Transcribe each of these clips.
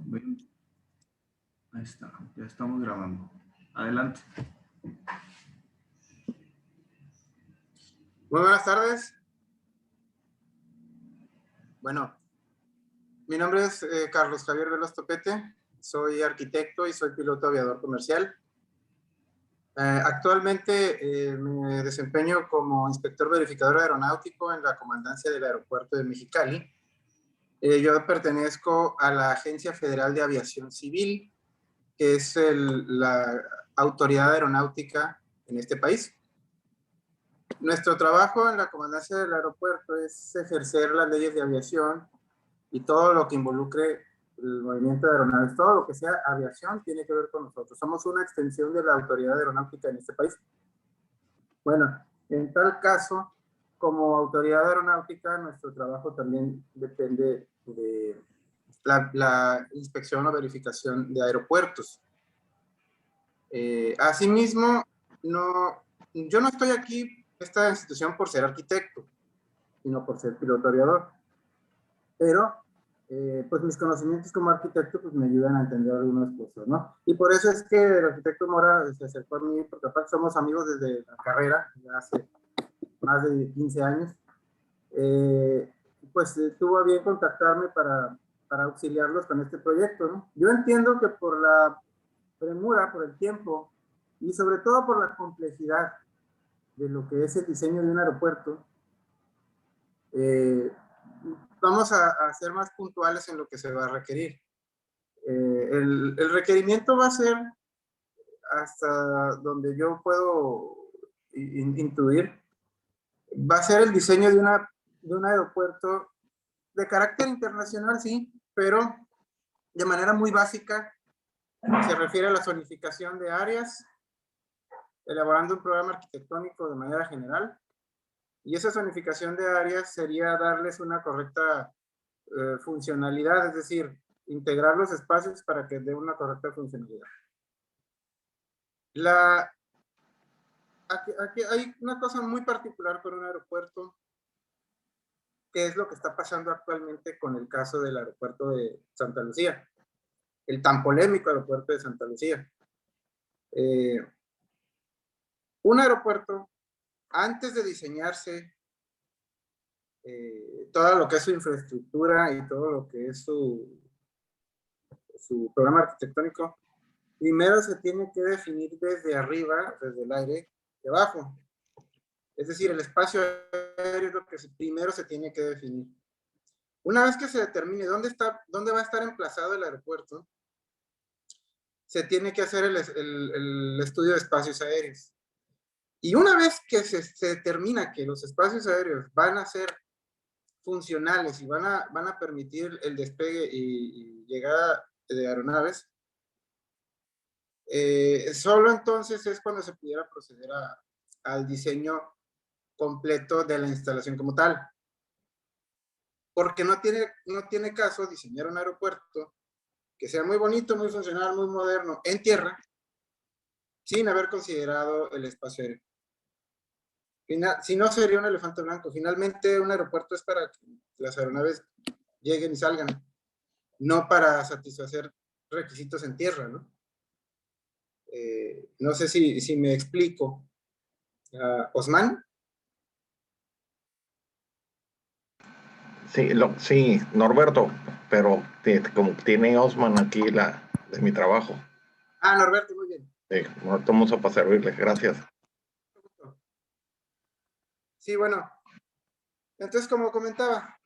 Bien. Ahí está, ya estamos grabando. Adelante. Muy buenas tardes. Bueno, mi nombre es Carlos Javier Veloz Topete, soy arquitecto y soy piloto aviador comercial. Actualmente me desempeño como inspector verificador aeronáutico en la comandancia del aeropuerto de Mexicali. Yo pertenezco a la Agencia Federal de Aviación Civil, que es la autoridad aeronáutica en este país. Nuestro trabajo en la comandancia del aeropuerto es ejercer las leyes de aviación y todo lo que involucre el movimiento de aeronaves, todo lo que sea aviación tiene que ver con nosotros. Somos una extensión de la autoridad aeronáutica en este país. Bueno, en tal caso, como autoridad aeronáutica, nuestro trabajo también depende de la inspección o verificación de aeropuertos. Asimismo, yo no estoy aquí en esta institución por ser arquitecto, sino por ser piloto aviador. Pero, pues mis conocimientos como arquitecto pues me ayudan a entender algunas cosas, ¿no? Y por eso es que el arquitecto Mora se acercó a mí, porque aparte somos amigos desde la carrera, ya hace más de 15 años. Pues tuvo a bien contactarme para auxiliarlos con este proyecto, ¿no? Yo entiendo que por la premura, por el tiempo y sobre todo por la complejidad de lo que es el diseño de un aeropuerto, vamos a ser más puntuales en lo que se va a requerir. El requerimiento va a ser, hasta donde yo puedo intuir, va a ser el diseño de un aeropuerto de carácter internacional, sí, pero de manera muy básica. Se refiere a la zonificación de áreas, elaborando un programa arquitectónico de manera general, y esa zonificación de áreas sería darles una correcta funcionalidad, es decir, integrar los espacios para que dé una correcta funcionalidad. Aquí hay una cosa muy particular con un aeropuerto, que es lo que está pasando actualmente con el caso del aeropuerto de Santa Lucía, el tan polémico aeropuerto de Santa Lucía. Un aeropuerto, antes de diseñarse todo lo que es su infraestructura y todo lo que es su programa arquitectónico, primero se tiene que definir desde arriba, desde el aire, de abajo. Es decir, el espacio aéreo es lo que primero se tiene que definir. Una vez que se determine dónde va a estar emplazado el aeropuerto, se tiene que hacer el estudio de espacios aéreos. Y una vez que se determina que los espacios aéreos van a ser funcionales y van a permitir el despegue y llegada de aeronaves, solo entonces es cuando se pudiera proceder al diseño completo de la instalación como tal. Porque no tiene caso diseñar un aeropuerto que sea muy bonito, muy funcional, muy moderno, en tierra, sin haber considerado el espacio aéreo. Si no, sería un elefante blanco. Finalmente, un aeropuerto es para que las aeronaves lleguen y salgan, no para satisfacer requisitos en tierra, ¿no? No sé si me explico. ¿Osman? Sí, Norberto, pero como tiene Osman aquí de mi trabajo. Norberto, muy bien. No estamos para servirle, gracias. Sí, bueno. Entonces, como comentaba,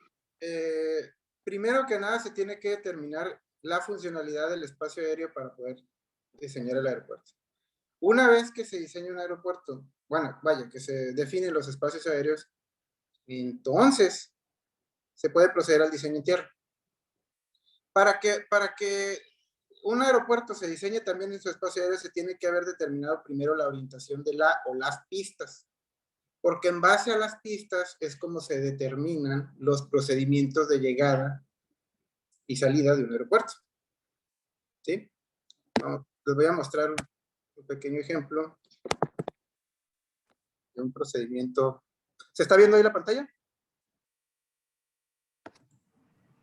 primero que nada se tiene que determinar la funcionalidad del espacio aéreo para poder diseñar el aeropuerto. Una vez que se diseña un aeropuerto, bueno, vaya, que se definen los espacios aéreos, entonces se puede proceder al diseño en tierra. Para que un aeropuerto se diseñe también en su espacio aéreo, se tiene que haber determinado primero la orientación de las pistas, porque en base a las pistas es como se determinan los procedimientos de llegada y salida de un aeropuerto. ¿Sí? Les voy a mostrar un pequeño ejemplo de un procedimiento. ¿Se está viendo ahí la pantalla?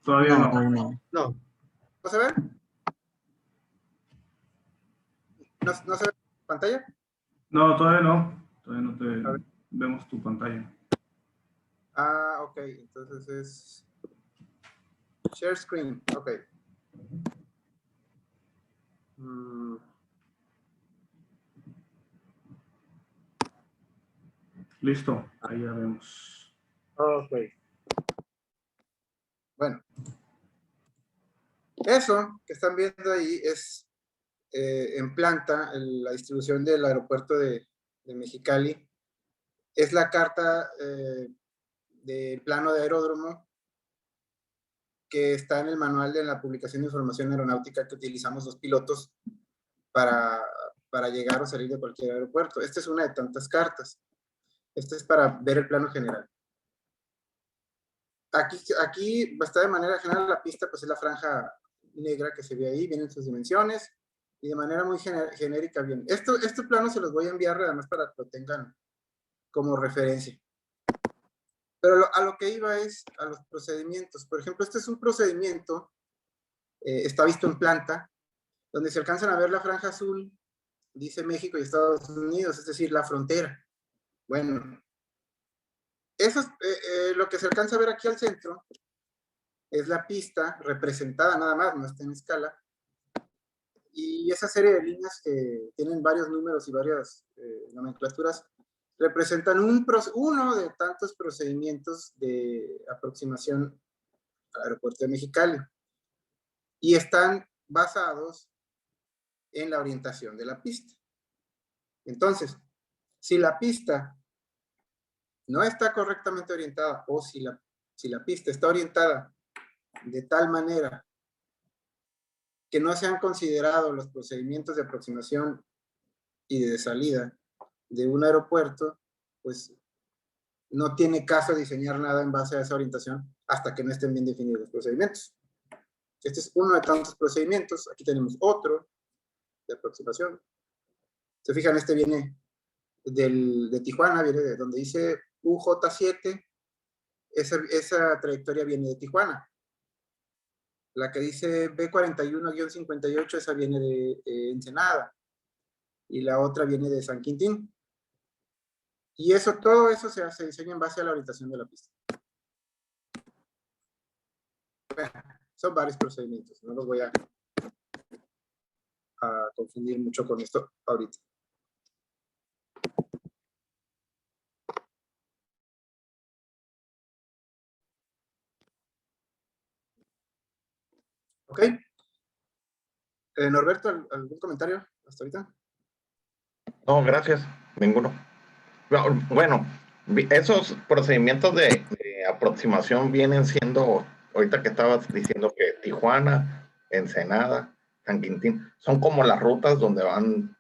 Todavía no. No. ¿Vas a ver? ¿No se ve pantalla? No, todavía no. Todavía no A ver. te vemos tu pantalla. Ah, ok. Entonces es share screen. Ok. Listo, ahí ya vemos. Ok. Bueno. Eso que están viendo ahí es en planta la distribución del aeropuerto de Mexicali. Es la carta del plano de aeródromo que está en el manual de la publicación de información aeronáutica que utilizamos los pilotos para llegar o salir de cualquier aeropuerto. Esta es una de tantas cartas. Esta es para ver el plano general. Aquí está de manera general la pista, pues es la franja negra que se ve ahí, vienen sus dimensiones y de manera muy genérica bien. Este plano se los voy a enviar además para que lo tengan como referencia. Pero a lo que iba es a los procedimientos. Por ejemplo, este es un procedimiento, está visto en planta, donde se alcanzan a ver la franja azul, dice México y Estados Unidos, es decir, la frontera. Bueno, eso es lo que se alcanza a ver aquí al centro, es la pista representada nada más, no está en escala, y esa serie de líneas que tienen varios números y varias nomenclaturas representan uno de tantos procedimientos de aproximación al aeropuerto de Mexicali y están basados en la orientación de la pista. Entonces, si la pista no está correctamente orientada o si la pista está orientada de tal manera que no se han considerado los procedimientos de aproximación y de salida de un aeropuerto, pues no tiene caso diseñar nada en base a esa orientación hasta que no estén bien definidos los procedimientos. Este es uno de tantos procedimientos. Aquí tenemos otro de aproximación. Se fijan, este viene de Tijuana, viene de donde dice UJ7. Esa trayectoria viene de Tijuana. La que dice B41-58, esa viene de Ensenada. Y la otra viene de San Quintín. Y todo eso se diseña en base a la orientación de la pista. Bueno, son varios procedimientos. No los voy a confundir mucho con esto ahorita. ¿Ok? Norberto, ¿algún comentario hasta ahorita? No, gracias, ninguno. Bueno, esos procedimientos de aproximación vienen siendo, ahorita que estabas diciendo que Tijuana, Ensenada, San Quintín, son como las rutas donde van,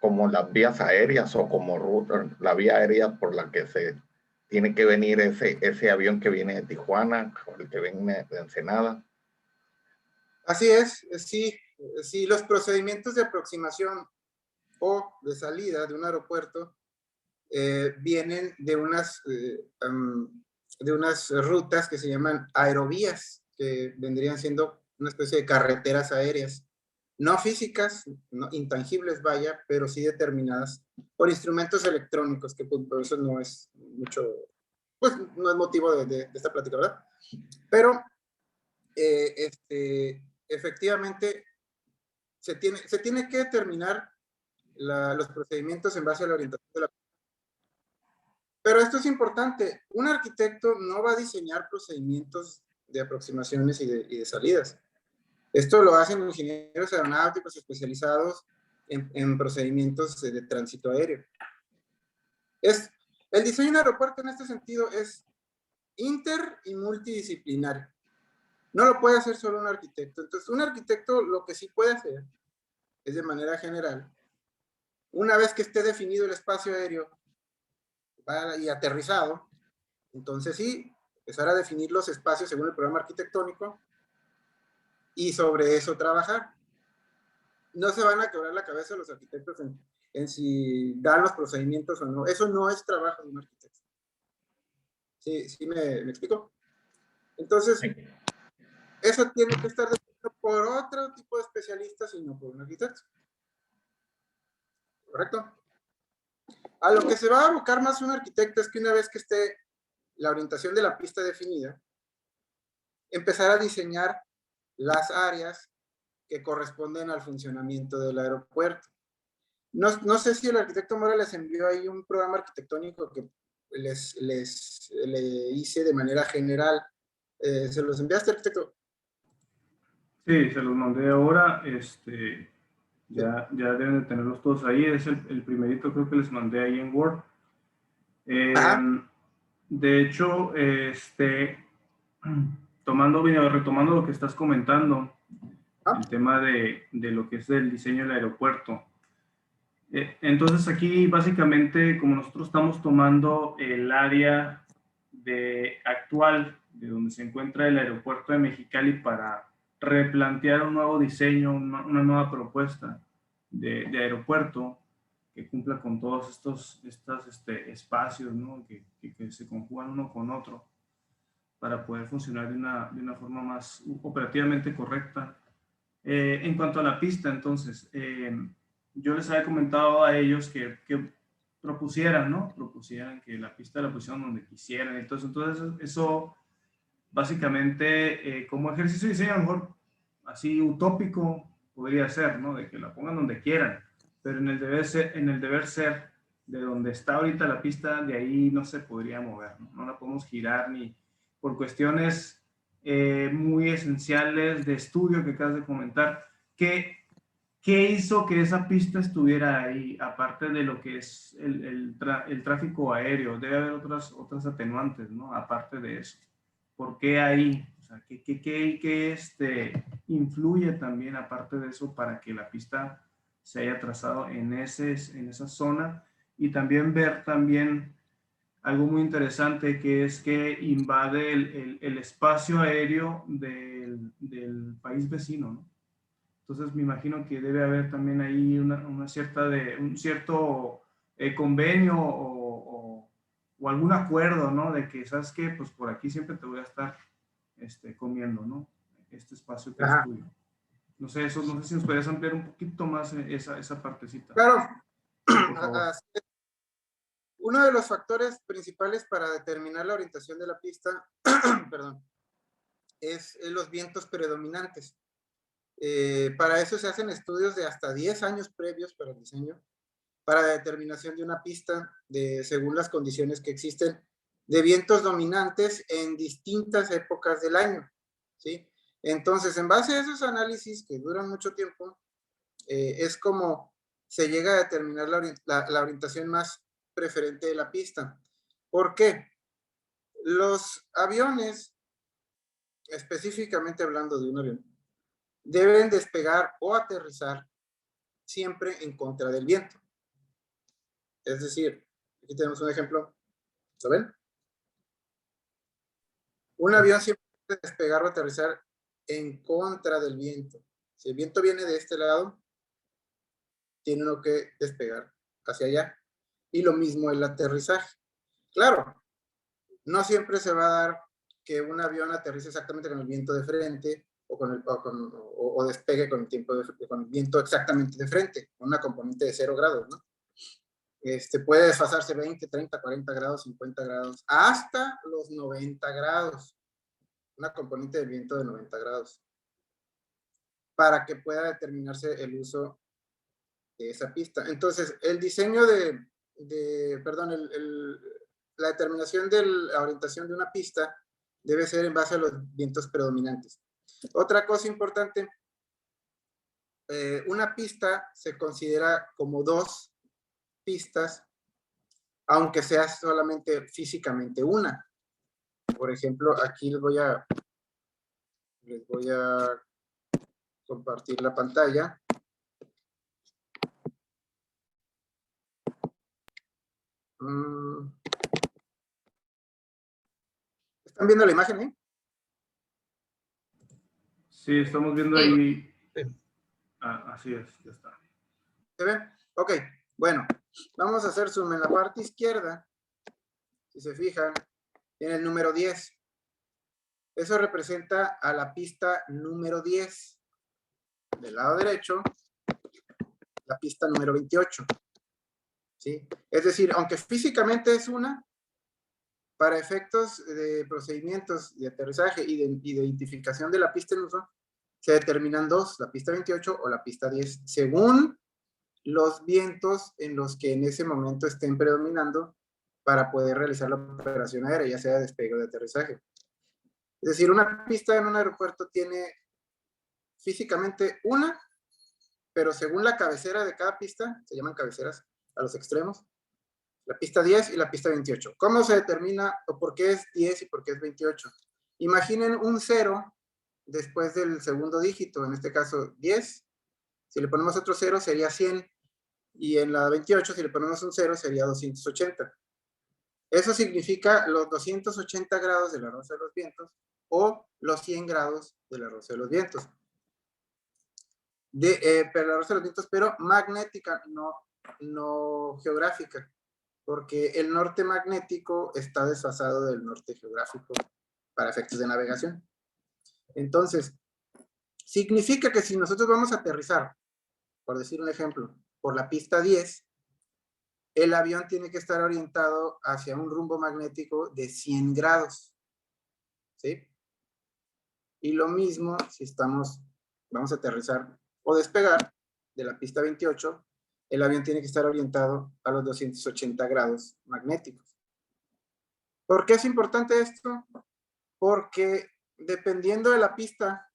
como las vías aéreas o como la vía aérea por la que se tiene que venir ese avión que viene de Tijuana o el que viene de Ensenada. Así es, sí, los procedimientos de aproximación o de salida de un aeropuerto vienen de unas rutas que se llaman aerovías, que vendrían siendo una especie de carreteras aéreas, no físicas, no intangibles, vaya, pero sí determinadas por instrumentos electrónicos, que por eso no es mucho, pues no es motivo de esta plática, ¿verdad? Pero efectivamente se tiene que determinar los procedimientos en base a la orientación de la. Pero esto es importante, un arquitecto no va a diseñar procedimientos de aproximaciones y de salidas. Esto lo hacen ingenieros aeronáuticos especializados en procedimientos de tránsito aéreo. El diseño de un aeropuerto en este sentido es inter y multidisciplinario. No lo puede hacer solo un arquitecto. Entonces, un arquitecto lo que sí puede hacer es de manera general, una vez que esté definido el espacio aéreo y aterrizado, entonces sí, empezar a definir los espacios según el programa arquitectónico y sobre eso trabajar. No se van a quebrar la cabeza los arquitectos en si dan los procedimientos o no. Eso no es trabajo de un arquitecto. ¿Sí me explico? Entonces, eso tiene que estar definido por otro tipo de especialidad especialista, sino por un arquitecto. ¿Correcto? A lo que se va a abocar más un arquitecto es que una vez que esté la orientación de la pista definida, empezar a diseñar las áreas que corresponden al funcionamiento del aeropuerto. No sé si el arquitecto Mora les envió ahí un programa arquitectónico que le hice de manera general. ¿Se los enviaste, arquitecto? Sí, se los mandé ahora. Ya deben de tenerlos todos ahí. Es el primerito, creo que les mandé ahí en Word. De hecho, retomando lo que estás comentando, el tema de lo que es el diseño del aeropuerto. Entonces aquí básicamente, como nosotros estamos tomando el área actual de donde se encuentra el aeropuerto de Mexicali para replantear un nuevo diseño, una nueva propuesta de aeropuerto que cumpla con todos estos espacios, ¿no? que se conjugan uno con otro para poder funcionar de una forma más operativamente correcta. En cuanto a la pista, entonces, yo les había comentado a ellos que propusieran, ¿no? Propusieran que la pista la pusieran donde quisieran. Entonces eso básicamente, como ejercicio de diseño, a lo mejor así utópico podría ser, ¿no? De que la pongan donde quieran. Pero en el deber ser de donde está ahorita la pista, de ahí no se podría mover, ¿no? No la podemos girar ni por cuestiones muy esenciales de estudio que acabas de comentar. ¿Qué hizo que esa pista estuviera ahí, aparte de lo que es el tráfico aéreo? Debe haber otras atenuantes, ¿no? Aparte de eso. ¿Por qué ahí? O sea, ¿qué influye también, aparte de eso, para que la pista se haya trazado en esa zona? Y también ver algo muy interesante, que es que invade el espacio aéreo del país vecino, ¿no? Entonces me imagino que debe haber también ahí un cierto convenio o algún acuerdo, ¿no? De que, ¿sabes qué? Pues por aquí siempre te voy a estar comiendo, ¿no? Este espacio que es tuyo. No sé si nos podrías ampliar un poquito más esa partecita. Claro. Por favor. Uno de los factores principales para determinar la orientación de la pista, perdón, es los vientos predominantes. Para eso se hacen estudios de hasta 10 años previos para el diseño, para la determinación de una pista según las condiciones que existen de vientos dominantes en distintas épocas del año, ¿sí? Entonces, en base a esos análisis que duran mucho tiempo, es como se llega a determinar la orientación más preferente de la pista. ¿Por qué? Los aviones, específicamente hablando de un avión, deben despegar o aterrizar siempre en contra del viento. Es decir, aquí tenemos un ejemplo. ¿Lo ven? Un avión siempre debe despegar o aterrizar en contra del viento. Si el viento viene de este lado, tiene uno que despegar hacia allá. Y lo mismo el aterrizaje. Claro, no siempre se va a dar que un avión aterrice exactamente con el viento de frente o despegue con el viento exactamente de frente, con una componente de 0 grados, ¿no? Puede desfasarse 20, 30, 40 grados, 50 grados, hasta los 90 grados, una componente de viento de 90 grados, para que pueda determinarse el uso de esa pista. Entonces, el diseño la determinación de la orientación de una pista debe ser en base a los vientos predominantes. Otra cosa importante, una pista se considera como 2 pistas, aunque sea solamente físicamente una. Por ejemplo, aquí les voy a compartir la pantalla. ¿Están viendo la imagen, eh? Sí, estamos viendo ahí. Así es, ya está. ¿Se ve? Ok, bueno, vamos a hacer zoom en la parte izquierda. Si se fijan, tiene el número 10. Eso representa a la pista número 10. del lado derecho, la pista número 28. ¿Sí? Es decir, aunque físicamente es una, para efectos de procedimientos de aterrizaje y de identificación de la pista en uso, se determinan dos, la pista 28 o la pista 10, según los vientos en los que en ese momento estén predominando para poder realizar la operación aérea, ya sea de despegue o de aterrizaje. Es decir, una pista en un aeropuerto tiene físicamente una, pero según la cabecera de cada pista, se llaman cabeceras a los extremos, la pista 10 y la pista 28. ¿Cómo se determina o por qué es 10 y por qué es 28? Imaginen un 0 después del segundo dígito, en este caso 10. Si le ponemos otro 0 sería 100. Y en la 28, si le ponemos un 0, sería 280. Eso significa los 280 grados de la rosa de los vientos o los 100 grados de la rosa de los vientos. Pero la rosa de los vientos, pero magnética, no geográfica, porque el norte magnético está desfasado del norte geográfico para efectos de navegación. Entonces, significa que si nosotros vamos a aterrizar, por decir un ejemplo, por la pista 10, el avión tiene que estar orientado hacia un rumbo magnético de 100 grados. ¿Sí? Y lo mismo si vamos a aterrizar o despegar de la pista 28, el avión tiene que estar orientado a los 280 grados magnéticos. ¿Por qué es importante esto? Porque dependiendo de la pista,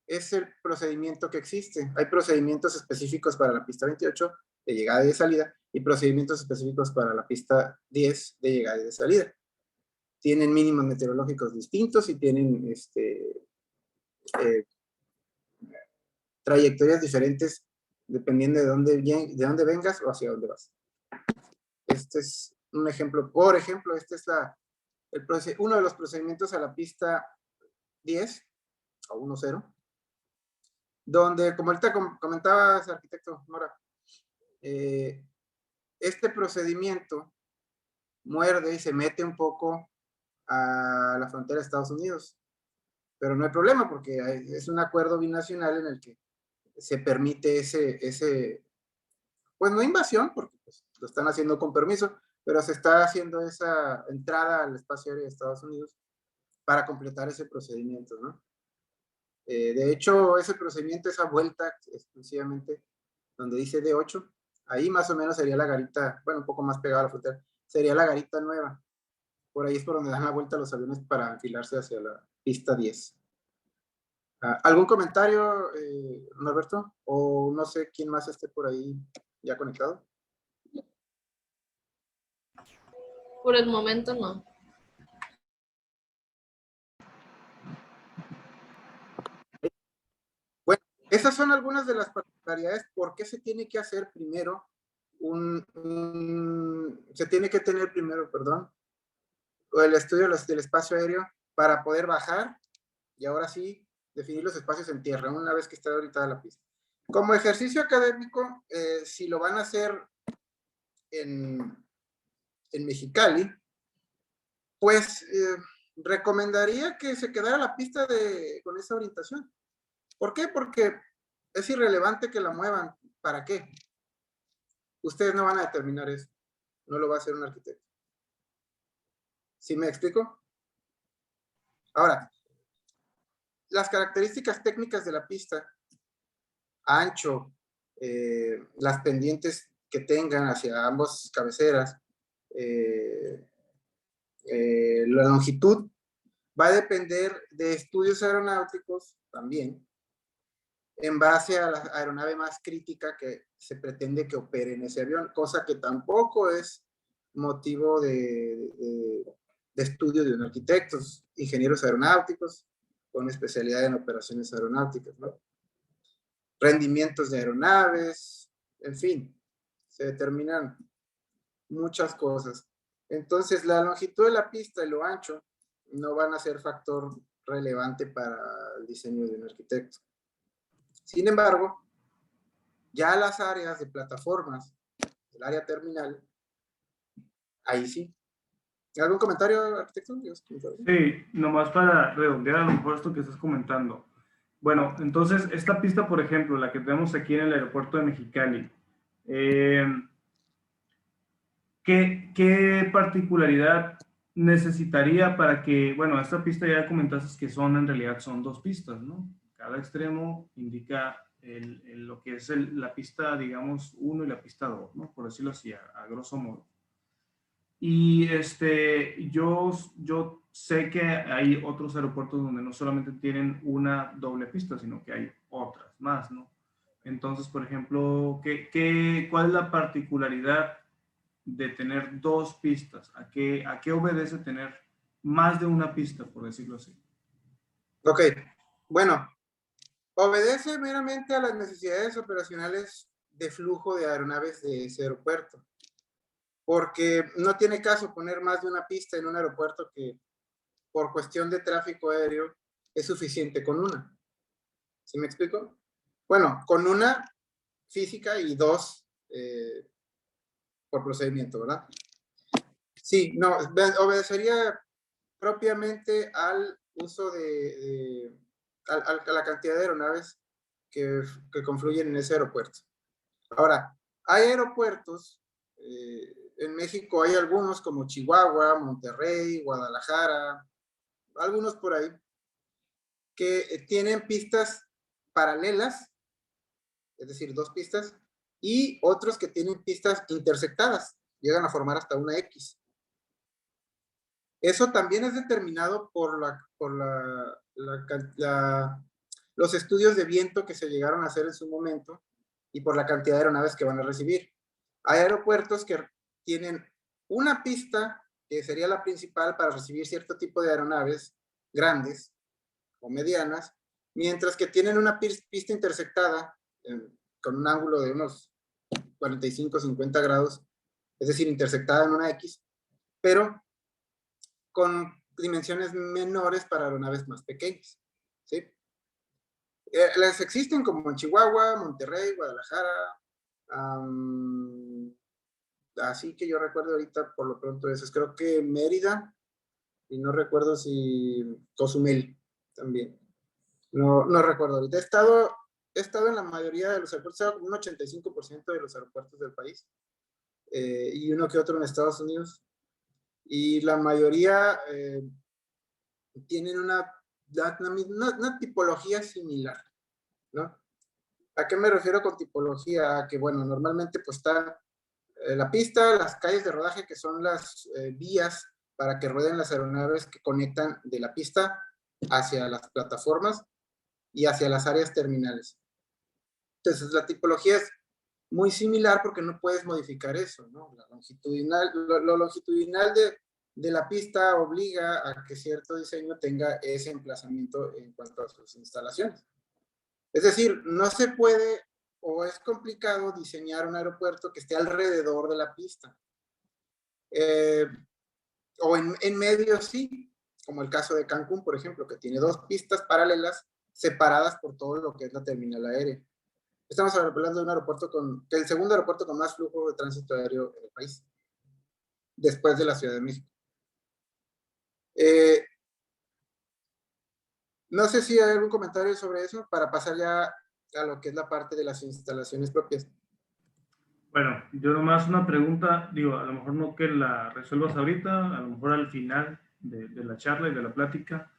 es el procedimiento que existe. Hay procedimientos específicos para la pista 28 de llegada y de salida y procedimientos específicos para la pista 10 de llegada y de salida. Tienen mínimos meteorológicos distintos y tienen trayectorias diferentes dependiendo de dónde vengas o hacia dónde vas. Este es un ejemplo. Por ejemplo, este es uno de los procedimientos a la pista 10 o 1-0, donde, como ahorita comentabas, arquitecto Mora, este procedimiento muerde y se mete un poco a la frontera de Estados Unidos, pero no hay problema porque es un acuerdo binacional en el que se permite pues no invasión, porque pues, lo están haciendo con permiso, pero se está haciendo esa entrada al espacio aéreo de Estados Unidos para completar ese procedimiento, ¿no? De hecho, ese procedimiento, esa vuelta exclusivamente donde dice D8, ahí más o menos sería la garita, bueno, un poco más pegada a la frontera, sería la garita nueva. Por ahí es por donde dan la vuelta los aviones para enfilarse hacia la pista 10. ¿Algún comentario, Norberto? O no sé quién más esté por ahí ya conectado. Por el momento no. Bueno, esas son algunas de las particularidades. ¿Por qué se tiene que hacer primero se tiene que tener primero, perdón, el estudio del espacio aéreo para poder bajar y ahora sí definir los espacios en tierra una vez que está orientada la pista? Como ejercicio académico, si lo van a hacer en Mexicali, pues recomendaría que se quedara la pista con esa orientación. ¿Por qué? Porque es irrelevante que la muevan. ¿Para qué? Ustedes no van a determinar eso. No lo va a hacer un arquitecto. ¿Sí me explico? Ahora, las características técnicas de la pista, ancho, las pendientes que tengan hacia ambas cabeceras, la longitud, va a depender de estudios aeronáuticos también, en base a la aeronave más crítica que se pretende que opere en ese avión, cosa que tampoco es motivo de estudio de un arquitecto, ingenieros aeronáuticos con especialidad en operaciones aeronáuticas, ¿no? Rendimientos de aeronaves, en fin, se determinan muchas cosas. Entonces, la longitud de la pista y lo ancho no van a ser factor relevante para el diseño de un arquitecto. Sin embargo, ya las áreas de plataformas, el área terminal, ahí sí. ¿Algún comentario, arquitecto? Sí, nomás para redondear a lo mejor esto que estás comentando. Bueno, entonces esta pista, por ejemplo, la que tenemos aquí en el aeropuerto de Mexicali, ¿qué particularidad necesitaría para que, bueno, esta pista ya comentaste que en realidad son dos pistas, ¿no? Cada extremo indica lo que es la pista, digamos, 1 y la pista 2, ¿no? Por decirlo así, a grosso modo. Y yo sé que hay otros aeropuertos donde no solamente tienen una doble pista, sino que hay otras más, ¿no? Entonces, por ejemplo, ¿cuál es la particularidad de tener dos pistas? ¿A qué obedece tener más de una pista, por decirlo así? Ok, bueno, obedece meramente a las necesidades operacionales de flujo de aeronaves de ese aeropuerto, porque no tiene caso poner más de una pista en un aeropuerto que por cuestión de tráfico aéreo es suficiente con una. ¿Sí me explico? Bueno, con una física y dos por procedimiento, ¿verdad? Sí, no, obedecería propiamente al uso a la cantidad de aeronaves que confluyen en ese aeropuerto. Ahora, hay aeropuertos, en México hay algunos como Chihuahua, Monterrey, Guadalajara, algunos por ahí, que tienen pistas paralelas, es decir, dos pistas, y otros que tienen pistas intersectadas, llegan a formar hasta una X. Eso también es determinado por los estudios de viento que se llegaron a hacer en su momento y por la cantidad de aeronaves que van a recibir. Hay aeropuertos que tienen una pista que sería la principal para recibir cierto tipo de aeronaves grandes o medianas, mientras que tienen una pista intersectada con un ángulo de unos 45, 50 grados, es decir, intersectada en una X, pero con dimensiones menores para aeronaves más pequeñas. ¿Sí? Las existen como en Chihuahua, Monterrey, Guadalajara, así que yo recuerdo ahorita por lo pronto esas, creo que Mérida, y no recuerdo si Cozumel también. No recuerdo ahorita. He estado en la mayoría de los aeropuertos, he estado como un 85% de los aeropuertos del país, y uno que otro en Estados Unidos, y la mayoría tienen una tipología similar, ¿no? ¿A qué me refiero con tipología? A que, bueno, normalmente pues está la pista, las calles de rodaje, que son las vías para que rueden las aeronaves que conectan de la pista hacia las plataformas y hacia las áreas terminales. Entonces, la tipología es muy similar porque no puedes modificar eso, ¿no? Lo longitudinal de la pista obliga a que cierto diseño tenga ese emplazamiento en cuanto a sus instalaciones. Es decir, no se puede o es complicado diseñar un aeropuerto que esté alrededor de la pista. O en medio sí, como el caso de Cancún, por ejemplo, que tiene dos pistas paralelas separadas por todo lo que es la terminal aérea. Estamos hablando de un aeropuerto el segundo aeropuerto con más flujo de tránsito aéreo en el país, después de la Ciudad de México. No sé si hay algún comentario sobre eso para pasar ya a lo que es la parte de las instalaciones propias. Bueno, yo nomás una pregunta, digo, a lo mejor no que la resuelvas ahorita, a lo mejor al final de la charla y de la plática,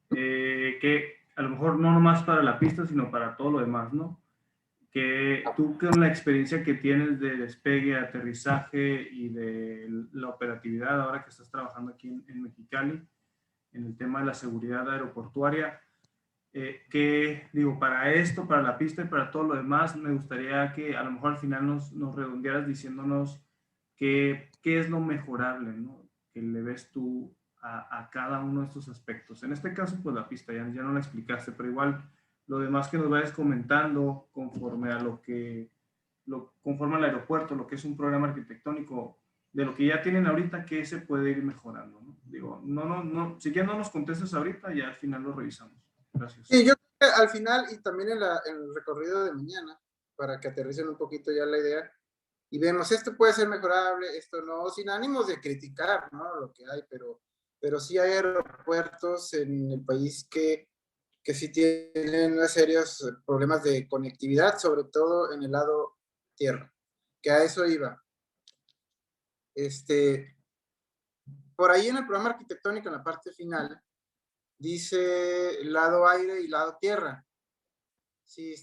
que a lo mejor no nomás para la pista, sino para todo lo demás, ¿no? Que tú con la experiencia que tienes de despegue, aterrizaje y de la operatividad ahora que estás trabajando aquí en Mexicali, en el tema de la seguridad aeroportuaria, que digo, para esto, para la pista y para todo lo demás, me gustaría que a lo mejor al final nos redondearas diciéndonos qué es lo mejorable, ¿no? Que le ves tú a cada uno de estos aspectos. En este caso, pues la pista, ya no la explicaste, pero igual lo demás que nos vayas comentando conforme a conforme al aeropuerto, lo que es un programa arquitectónico, de lo que ya tienen ahorita, que se puede ir mejorando, ¿no? Digo, si ya no nos contestas ahorita, ya al final lo revisamos. Gracias. Sí, yo creo que al final y también en el recorrido de mañana, para que aterricen un poquito ya la idea, y vemos, esto puede ser mejorable, esto no, sin ánimos de criticar, ¿no? Lo que hay, pero sí hay aeropuertos en el país que que sí tienen serios problemas de conectividad, sobre todo en el lado tierra, que a eso iba. Por ahí en el programa arquitectónico, en la parte final, dice lado aire y lado tierra. Sí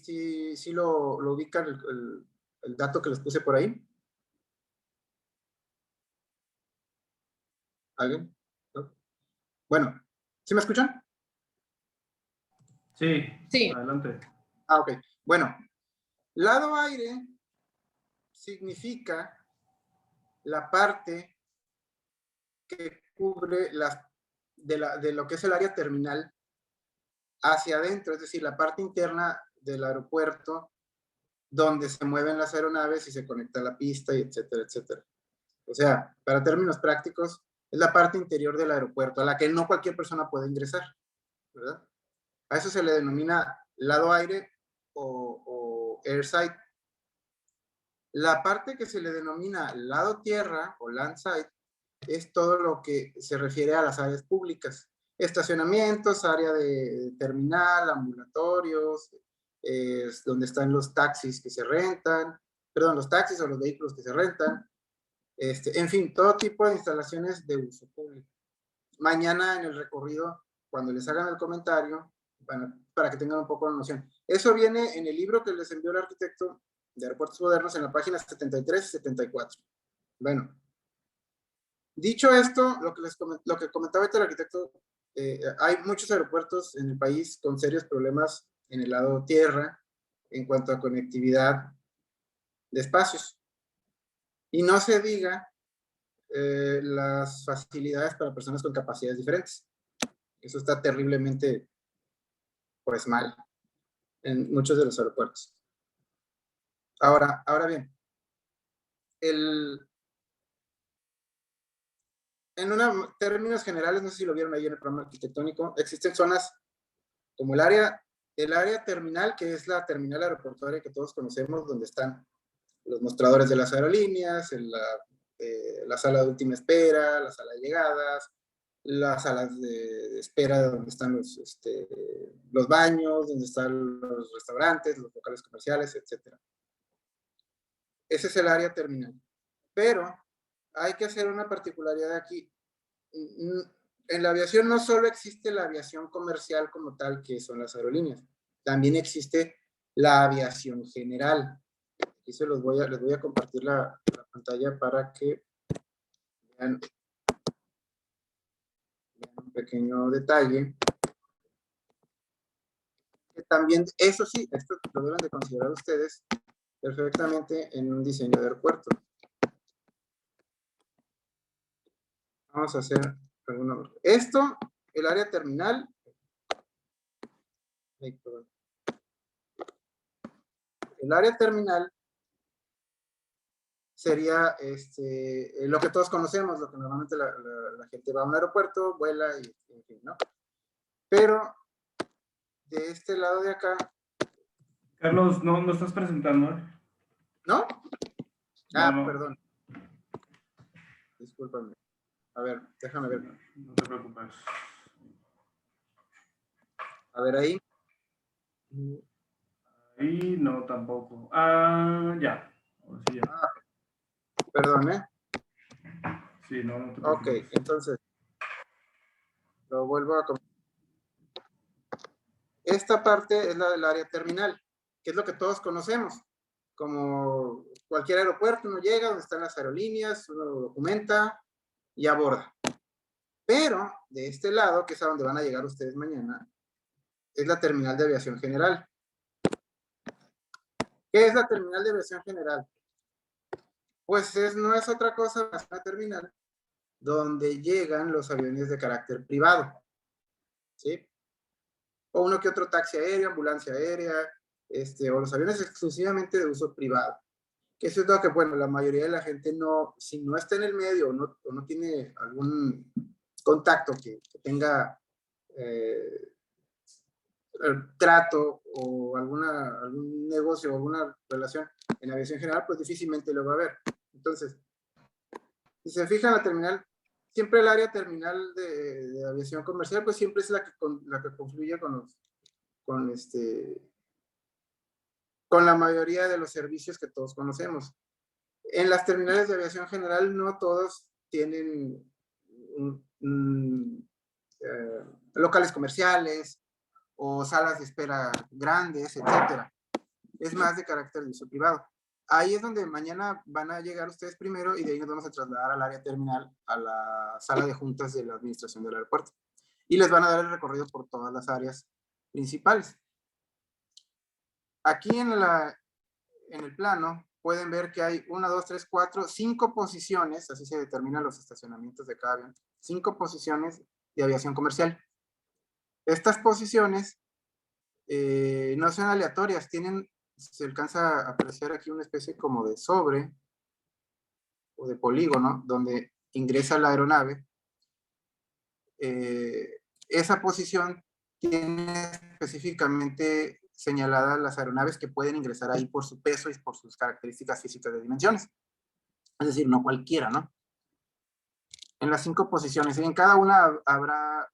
lo ubican el dato que les puse por ahí. ¿Alguien? ¿No? Bueno, ¿sí me escuchan? Sí, Sí. adelante. Ok. Bueno, lado aire significa la parte que cubre de lo que es el área terminal hacia adentro, es decir, la parte interna del aeropuerto donde se mueven las aeronaves y se conecta la pista y etcétera, etcétera. O sea, para términos prácticos, es la parte interior del aeropuerto a la que no cualquier persona puede ingresar, ¿verdad? A eso se le denomina lado aire o airside. La parte que se le denomina lado tierra o landside es todo lo que se refiere a las áreas públicas. Estacionamientos, área de terminal, ambulatorios, donde están los taxis que se rentan, perdón, los taxis o los vehículos que se rentan, en fin, todo tipo de instalaciones de uso público. Mañana en el recorrido, cuando les hagan el comentario, para que tengan un poco de noción. Eso viene en el libro que les envió el arquitecto de Aeropuertos Modernos en la página 73 y 74. Bueno, dicho esto, lo que comentaba el arquitecto, hay muchos aeropuertos en el país con serios problemas en el lado tierra en cuanto a conectividad de espacios. Y no se diga las facilidades para personas con capacidades diferentes. Eso está terriblemente, pues, mal en muchos de los aeropuertos. Ahora bien, términos generales, no sé si lo vieron ahí en el programa arquitectónico, existen zonas como el área terminal, que es la terminal aeroportuaria que todos conocemos, donde están los mostradores de las aerolíneas, la sala de última espera, la sala de llegadas, las salas de espera donde están los baños, donde están los restaurantes, los locales comerciales, etc. Ese es el área terminal. Pero hay que hacer una particularidad aquí. En la aviación no solo existe la aviación comercial como tal, que son las aerolíneas, también existe la aviación general. Aquí les voy a compartir la pantalla para que vean un pequeño detalle. Que también, eso sí, esto lo deben de considerar ustedes perfectamente en un diseño de aeropuerto. Vamos a hacer alguna. Esto, el área terminal. El área terminal sería lo que todos conocemos, lo que normalmente la gente va a un aeropuerto, vuela y en fin, ¿no? Pero de este lado de acá. Carlos, no estás presentando, ¿eh? ¿No? No. Perdón. Discúlpame. A ver, déjame ver. No te preocupes. A ver ahí. Ahí no, tampoco. Ya. Ahora sí ya. Perdón, ¿eh? Sí, no te Ok, preocupes. entonces lo vuelvo a comentar. Esta parte es la del área terminal, que es lo que todos conocemos. Como cualquier aeropuerto, uno llega donde están las aerolíneas, uno lo documenta y aborda. Pero de este lado, que es a donde van a llegar ustedes mañana, es la terminal de aviación general. ¿Qué es la terminal de aviación general? Pues no es otra cosa más que una terminal donde llegan los aviones de carácter privado, ¿sí? O uno que otro taxi aéreo, ambulancia aérea, o los aviones exclusivamente de uso privado. Que eso es lo que, bueno, la mayoría de la gente no, si no está en el medio o no tiene algún contacto que tenga trato o algún negocio o alguna relación en aviación general, pues difícilmente lo va a ver. Entonces, si se fijan la terminal, siempre el área terminal de aviación comercial, pues siempre es la que confluye con con la mayoría de los servicios que todos conocemos. En las terminales de aviación general no todos tienen locales comerciales o salas de espera grandes, etcétera. Es más de carácter de uso privado. Ahí es donde mañana van a llegar ustedes primero y de ahí nos vamos a trasladar al área terminal, a la sala de juntas de la administración del aeropuerto. Y les van a dar el recorrido por todas las áreas principales. Aquí en el plano pueden ver que hay 1, 2, 3, 4, 5 posiciones, así se determinan los estacionamientos de cada avión, 5 posiciones de aviación comercial. Estas posiciones no son aleatorias, se alcanza a apreciar aquí una especie como de sobre o de polígono donde ingresa la aeronave. Esa posición tiene específicamente señaladas las aeronaves que pueden ingresar ahí por su peso y por sus características físicas de dimensiones. Es decir, no cualquiera, ¿no? En las 5 posiciones, y en cada una habrá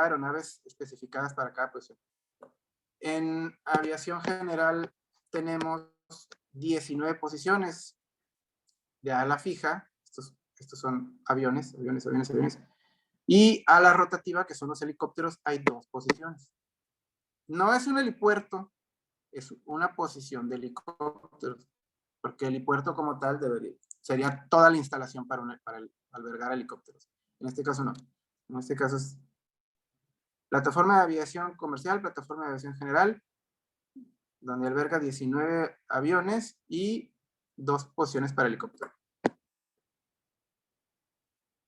aeronaves especificadas para cada posición. En aviación general tenemos 19 posiciones de ala fija, estos son aviones. Y ala rotativa, que son los helicópteros, hay 2 posiciones. No es un helipuerto, es una posición de helicópteros, porque el helipuerto como tal sería toda la instalación para albergar helicópteros. En este caso no. En este caso es plataforma de aviación comercial, plataforma de aviación general, donde alberga 19 aviones y 2 posiciones para helicóptero.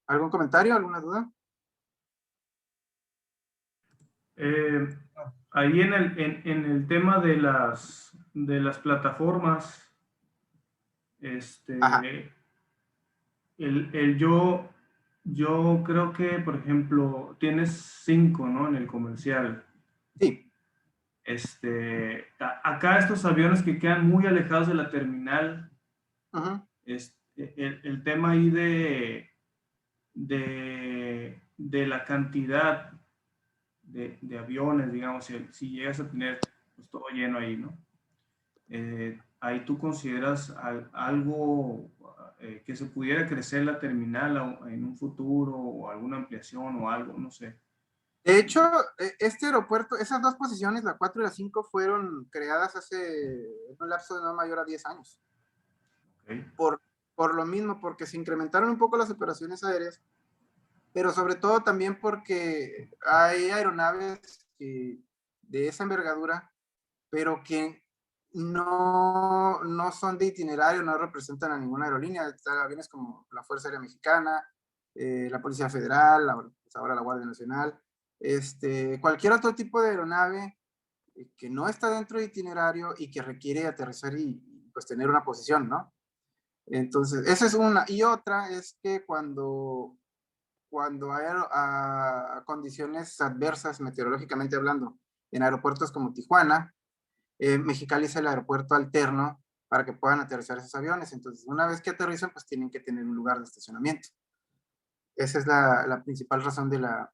¿Algún comentario? ¿Alguna duda? Ahí en el tema de las plataformas, yo creo que, por ejemplo, tienes 5, ¿no? En el comercial. Sí. Acá estos aviones que quedan muy alejados de la terminal, el tema ahí de la cantidad de aviones, digamos, si llegas a tener pues, todo lleno ahí, ¿no? Ahí tú consideras algo que se pudiera crecer la terminal en un futuro o alguna ampliación o algo, no sé. De hecho, este aeropuerto, esas 2 posiciones, la 4 y la 5, fueron creadas hace un lapso de no mayor a 10 años. Okay. Por lo mismo, porque se incrementaron un poco las operaciones aéreas, pero sobre todo también porque hay aeronaves de esa envergadura, pero que no son de itinerario, no representan a ninguna aerolínea. Están aviones como la Fuerza Aérea Mexicana, la Policía Federal, ahora la Guardia Nacional, cualquier otro tipo de aeronave que no está dentro de itinerario y que requiere aterrizar y pues tener una posición, ¿no? Entonces, esa es una. Y otra es que cuando hay condiciones adversas meteorológicamente hablando en aeropuertos como Tijuana, Mexicali es el aeropuerto alterno para que puedan aterrizar esos aviones. Entonces, una vez que aterrizan, pues tienen que tener un lugar de estacionamiento. Esa es la principal razón de la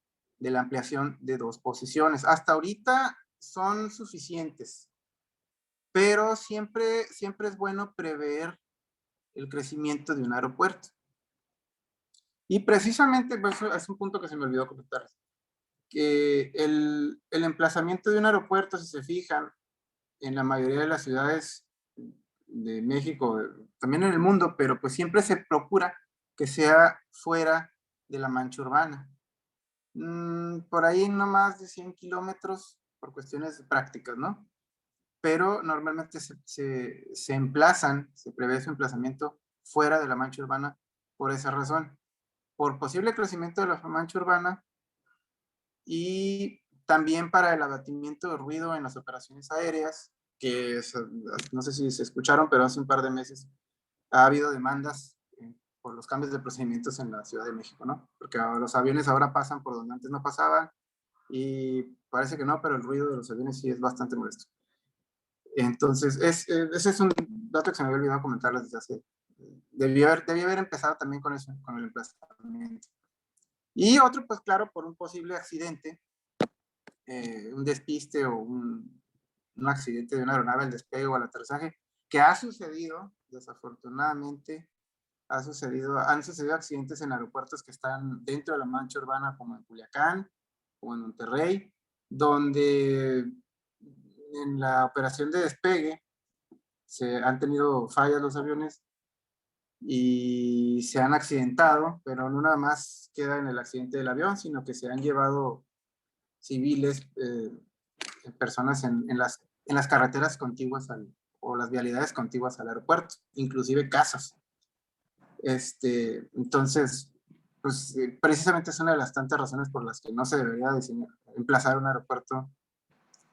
ampliación de 2 posiciones. Hasta ahorita son suficientes, pero siempre es bueno prever el crecimiento de un aeropuerto. Y precisamente, pues, es un punto que se me olvidó comentar, que el emplazamiento de un aeropuerto, si se fijan, en la mayoría de las ciudades de México, también en el mundo, pero pues siempre se procura que sea fuera de la mancha urbana. Por ahí no más de 100 kilómetros por cuestiones prácticas, ¿no? Pero normalmente se emplazan, se prevé su emplazamiento fuera de la mancha urbana por esa razón. Por posible crecimiento de la mancha urbana y también para el abatimiento de ruido en las operaciones aéreas, que no sé si se escucharon, pero hace un par de meses ha habido demandas por los cambios de procedimientos en la Ciudad de México, ¿no? Porque los aviones ahora pasan por donde antes no pasaban y parece que no, pero el ruido de los aviones sí es bastante molesto. Entonces, ese es un dato que se me había olvidado comentarles desde hace. Debí haber empezado también con eso, con el emplazamiento. Y otro, pues claro, por un posible accidente, un despiste o un accidente de una aeronave al despegue o al aterrizaje, que ha sucedido, desafortunadamente, han sucedido accidentes en aeropuertos que están dentro de la mancha urbana, como en Culiacán o en Monterrey, donde en la operación de despegue se han tenido fallas los aviones y se han accidentado, pero no nada más queda en el accidente del avión, sino que se han llevado civiles, personas en las carreteras contiguas o las vialidades contiguas al aeropuerto, inclusive casas. Entonces, pues precisamente es una de las tantas razones por las que no se debería emplazar un aeropuerto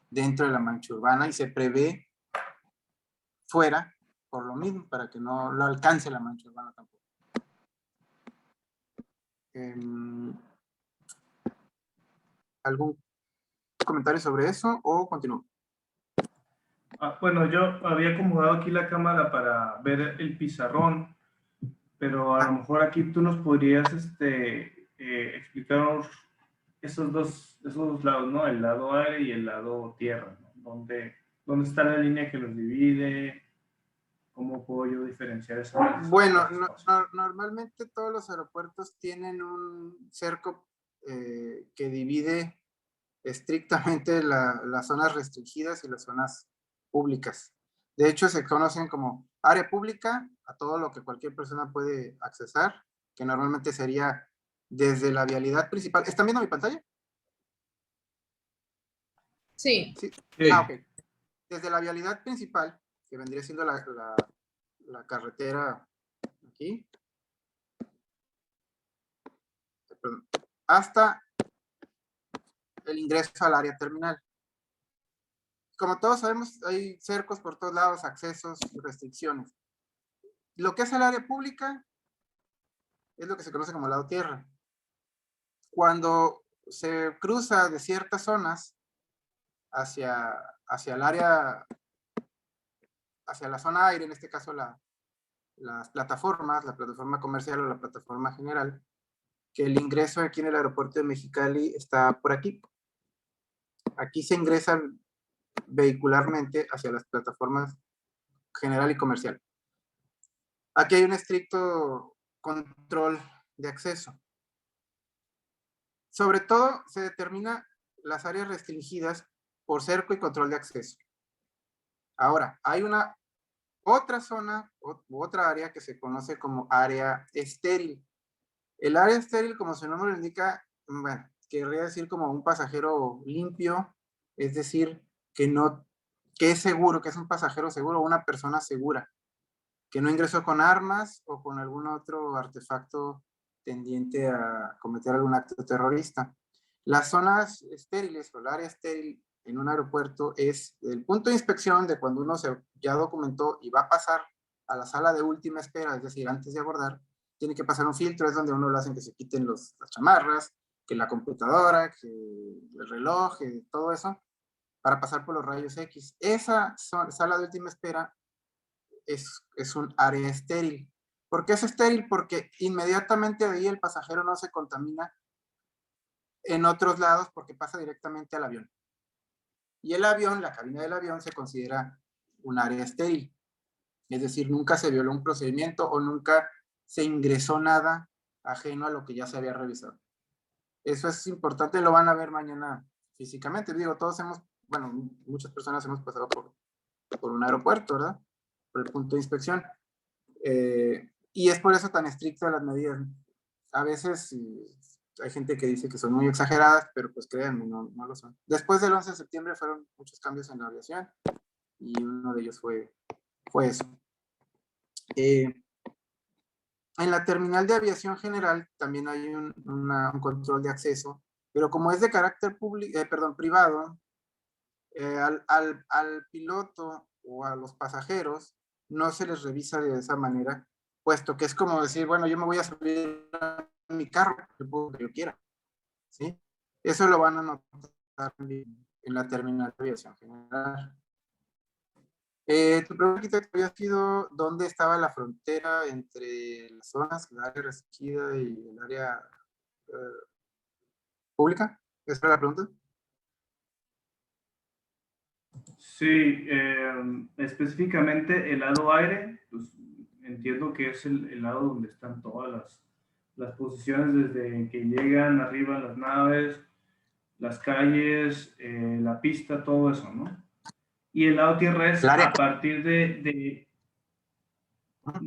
dentro de la mancha urbana y se prevé fuera por lo mismo, para que no lo alcance la mancha urbana tampoco. ¿Algún comentario sobre eso o continúo? Bueno, yo había acomodado aquí la cámara para ver el pizarrón, pero a lo mejor aquí tú nos podrías explicar esos dos lados, ¿no? El lado aire y el lado tierra, ¿no? ¿Dónde está la línea que los divide? ¿Cómo puedo yo diferenciar eso? Bueno, normalmente todos los aeropuertos tienen un cerco que divide estrictamente las zonas restringidas y las zonas públicas. De hecho, se conocen como área pública a todo lo que cualquier persona puede accesar, que normalmente sería desde la vialidad principal. ¿Están viendo mi pantalla? Sí. Sí. Sí. Ok. Desde la vialidad principal, que vendría siendo la carretera aquí, perdón, hasta el ingreso al área terminal. Como todos sabemos, hay cercos por todos lados, accesos, restricciones. Lo que es el área pública es lo que se conoce como lado tierra. Cuando se cruza de ciertas zonas hacia el área, hacia la zona aire, en este caso las plataformas, la plataforma comercial o la plataforma general, que el ingreso aquí en el aeropuerto de Mexicali está por aquí. Aquí se ingresa vehicularmente hacia las plataformas general y comercial. Aquí hay un estricto control de acceso. Sobre todo se determina las áreas restringidas por cerco y control de acceso. Ahora, hay otra zona, otra área que se conoce como área estéril. El área estéril, como su nombre lo indica, bueno, querría decir como un pasajero limpio, es decir, que es seguro, que es un pasajero seguro, una persona segura, que no ingresó con armas o con algún otro artefacto tendiente a cometer algún acto terrorista. Las zonas estériles o el área estéril en un aeropuerto es el punto de inspección de cuando uno ya documentó y va a pasar a la sala de última espera, es decir, antes de abordar, tiene que pasar un filtro, es donde uno lo hacen que se quiten las chamarras, que la computadora, que el reloj, todo eso, para pasar por los rayos X. Esa sala de última espera es un área estéril. ¿Por qué es estéril? Porque inmediatamente de ahí el pasajero no se contamina en otros lados porque pasa directamente al avión. Y el avión, la cabina del avión, se considera un área estéril. Es decir, nunca se violó un procedimiento o nunca se ingresó nada ajeno a lo que ya se había revisado. Eso es importante, lo van a ver mañana físicamente. Digo, muchas personas hemos pasado por un aeropuerto, ¿verdad? Por el punto de inspección. Y es por eso tan estricto las medidas. A veces hay gente que dice que son muy exageradas, pero pues créanme, no lo son. Después del 11 de septiembre fueron muchos cambios en la aviación y uno de ellos fue eso. En la terminal de aviación general también hay un control de acceso, pero como es de carácter privado, al piloto o a los pasajeros no se les revisa de esa manera, puesto que es como decir, bueno, yo me voy a subir a mi carro, yo puedo que yo quiera, ¿sí? Eso lo van a notar en la terminal de aviación general. Tu pregunta había sido dónde estaba la frontera entre las zonas, el área restringida y el área pública. ¿Esa era la pregunta? Sí, específicamente el lado aire, pues entiendo que es el lado donde están todas las posiciones desde que llegan arriba las naves, las calles, la pista, todo eso, ¿no? Y el lado tierra El es área. a partir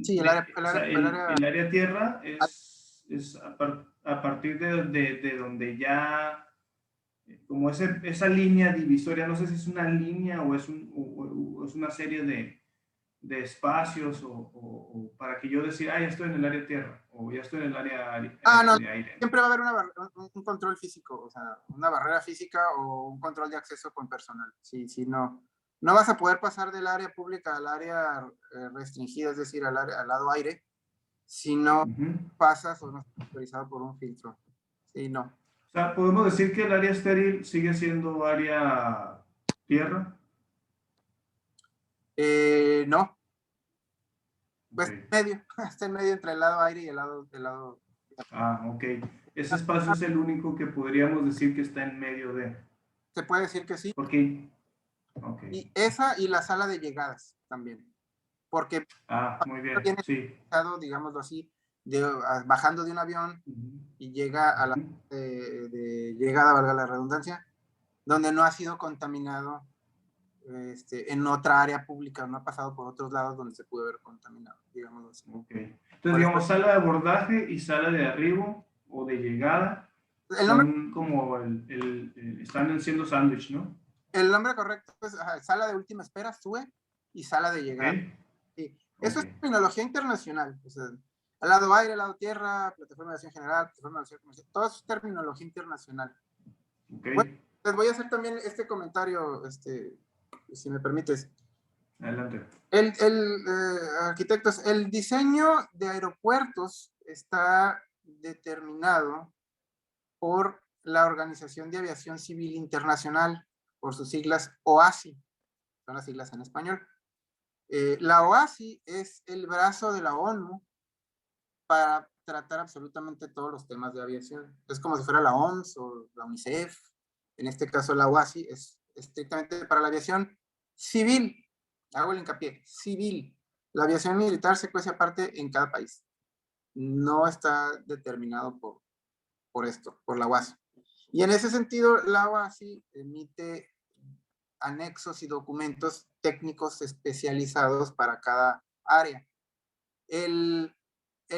Sí, o sea, el área tierra es a partir de donde ya como esa línea divisoria, no sé si es una línea o o es una serie de espacios o para que yo decir, ah, ya estoy en el área tierra o ya estoy en el área No, de aire. siempre va a haber un control físico, o sea, una barrera física o un control de acceso con personal. Sí, no. No vas a poder pasar del área pública al área restringida, es decir, al lado aire, si no pasas o no estás autorizado por un filtro. Sí, no. O sea, podemos decir que el área estéril sigue siendo área tierra. No, pues Okay. medio, está en medio entre el lado aire y el lado. Ah, ok. Ese espacio es el único que podríamos decir que está en medio de. Se puede decir que sí. Porque, ok. Y esa y la sala de llegadas también. Porque Ah, muy bien, viene, sí. digámoslo así, bajando de un avión y llega a la de llegada, valga la redundancia, donde no ha sido contaminado en otra área pública, no ha pasado por otros lados donde se pudo haber contaminado, digámoslo así. Ok. Entonces, digamos, sala de abordaje y sala de arribo o de llegada El nombre, son como están siendo sándwich, ¿no? el nombre correcto es sala de última espera, SUE, y sala de llegada. Ok. Sí. Eso Ok. es terminología internacional. O sea, al lado aire, al lado tierra, plataforma de aviación general, plataforma de aviación comercial, todo eso es terminología internacional. Ok. Bueno, les voy a hacer también este comentario, si me permites. Adelante. Arquitectos, el diseño de aeropuertos está determinado por la Organización de Aviación Civil Internacional, por sus siglas OASI, son las siglas en español. La OASI es el brazo de la ONU para tratar absolutamente todos los temas de aviación. Es como si fuera la OMS o la UNICEF. En este caso, la OASI es estrictamente para la aviación civil. Hago el hincapié, civil. La aviación militar se cuece aparte en cada país. No está determinado por esto, por la OASI. Y en ese sentido, la OASI emite anexos y documentos técnicos especializados para cada área. El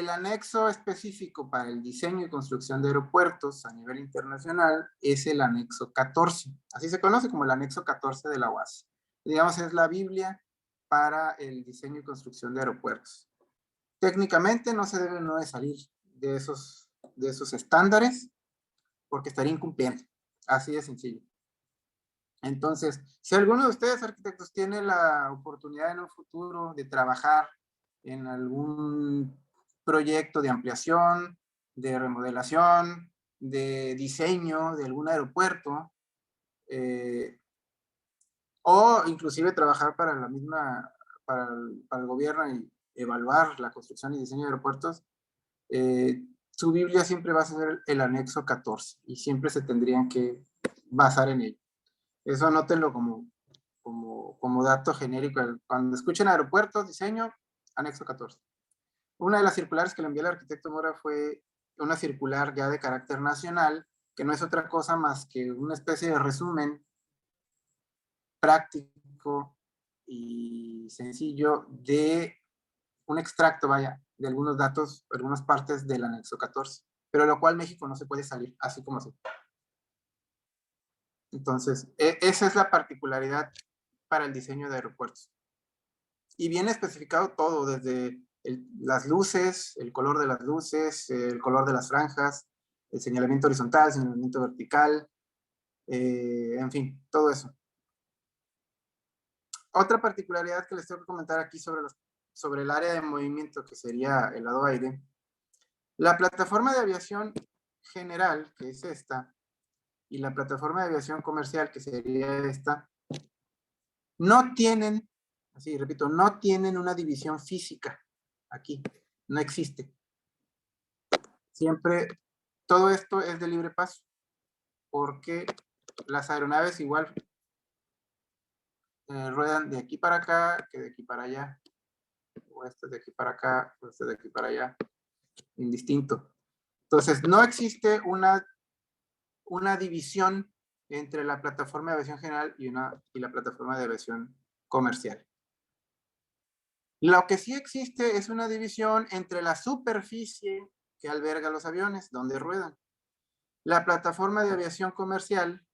anexo específico para el diseño y construcción de aeropuertos a nivel internacional es el anexo 14. Así se conoce como el anexo 14 de la UAS. Digamos, es la Biblia para el diseño y construcción de aeropuertos. Técnicamente no se debe no de salir de esos estándares porque estaría incumpliendo. Así de sencillo. Entonces, si alguno de ustedes, arquitectos, tiene la oportunidad en un futuro de trabajar en algún proyecto de ampliación, de remodelación, de diseño de algún aeropuerto, o inclusive trabajar para la misma, para el gobierno y evaluar la construcción y diseño de aeropuertos, su Biblia siempre va a ser el anexo 14 y siempre se tendrían que basar en ello. Eso anótenlo como dato genérico. Cuando escuchen aeropuertos, diseño, anexo 14. Una de las circulares que le envió el arquitecto Mora fue una circular ya de carácter nacional, que no es otra cosa más que una especie de resumen práctico y sencillo de un extracto, vaya, de algunos datos, algunas partes del anexo 14, pero lo cual México no se puede salir, así como así. Entonces, esa es la particularidad para el diseño de aeropuertos. Y viene especificado todo, desde las luces, el color de las luces, el color de las franjas, el señalamiento horizontal, el señalamiento vertical, en fin, todo eso. Otra particularidad que les tengo que comentar aquí sobre el área de movimiento, que sería el lado aire. La plataforma de aviación general, que es esta, y la plataforma de aviación comercial, que sería esta, no tienen, así repito, no tienen una división física aquí, no existe. Siempre, todo esto es de libre paso, porque las aeronaves igual ruedan de aquí para acá que de aquí para allá. O este de aquí para acá, o este de aquí para allá. Indistinto. Entonces, no existe una división entre la plataforma de aviación general y la plataforma de aviación comercial. Lo que sí existe es una división entre la superficie que alberga los aviones, donde ruedan. La plataforma de aviación comercial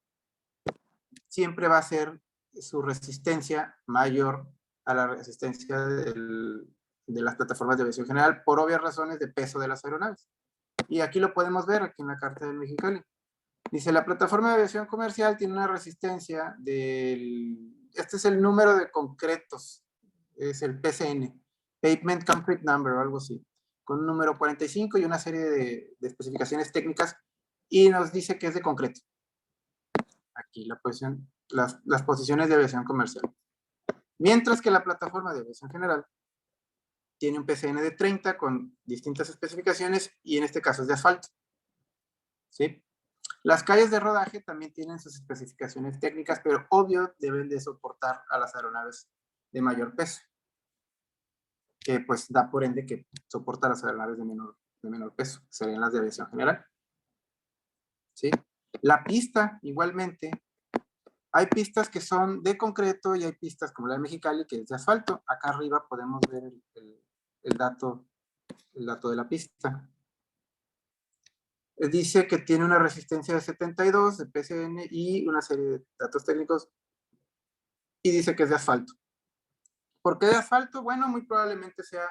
siempre va a ser su resistencia mayor a la resistencia de las plataformas de aviación general, por obvias razones de peso de las aeronaves. Y aquí lo podemos ver, aquí en la carta del Mexicali. Dice, la plataforma de aviación comercial tiene una resistencia este es el número de concretos, es el PCN, Pavement Concrete Number o algo así, con un número 45 y una serie de especificaciones técnicas, y nos dice que es de concreto. Aquí las posiciones de aviación comercial. Mientras que la plataforma de aviación general tiene un PCN de 30 con distintas especificaciones, y en este caso es de asfalto. ¿Sí? Las calles de rodaje también tienen sus especificaciones técnicas, pero obvio deben de soportar a las aeronaves de mayor peso, que pues da por ende que soporta a las aeronaves de menor peso, que serían las de aviación general. ¿Sí? La pista, igualmente, hay pistas que son de concreto y hay pistas como la de Mexicali que es de asfalto. Acá arriba podemos ver el dato de la pista. Dice que tiene una resistencia de 72 de PCN y una serie de datos técnicos, y dice que es de asfalto. ¿Por qué de asfalto? Bueno, muy probablemente sea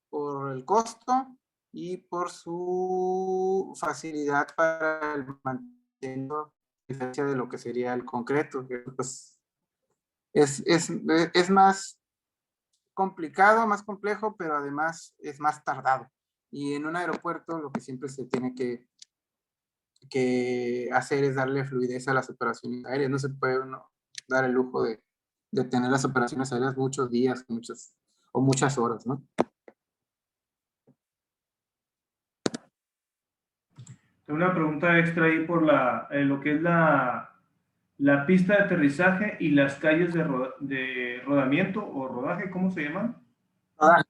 por el costo y por su facilidad para el mantenimiento, a diferencia de lo que sería el concreto, que pues es más complicado, más complejo, pero además es más tardado. Y en un aeropuerto lo que siempre se tiene que hacer es darle fluidez a las operaciones aéreas. No se puede uno dar el lujo de tener las operaciones aéreas muchos días, muchas horas, ¿no? Tengo una pregunta extra ahí por lo que es la pista de aterrizaje y las calles de rodamiento o rodaje, ¿cómo se llaman? Rodaje.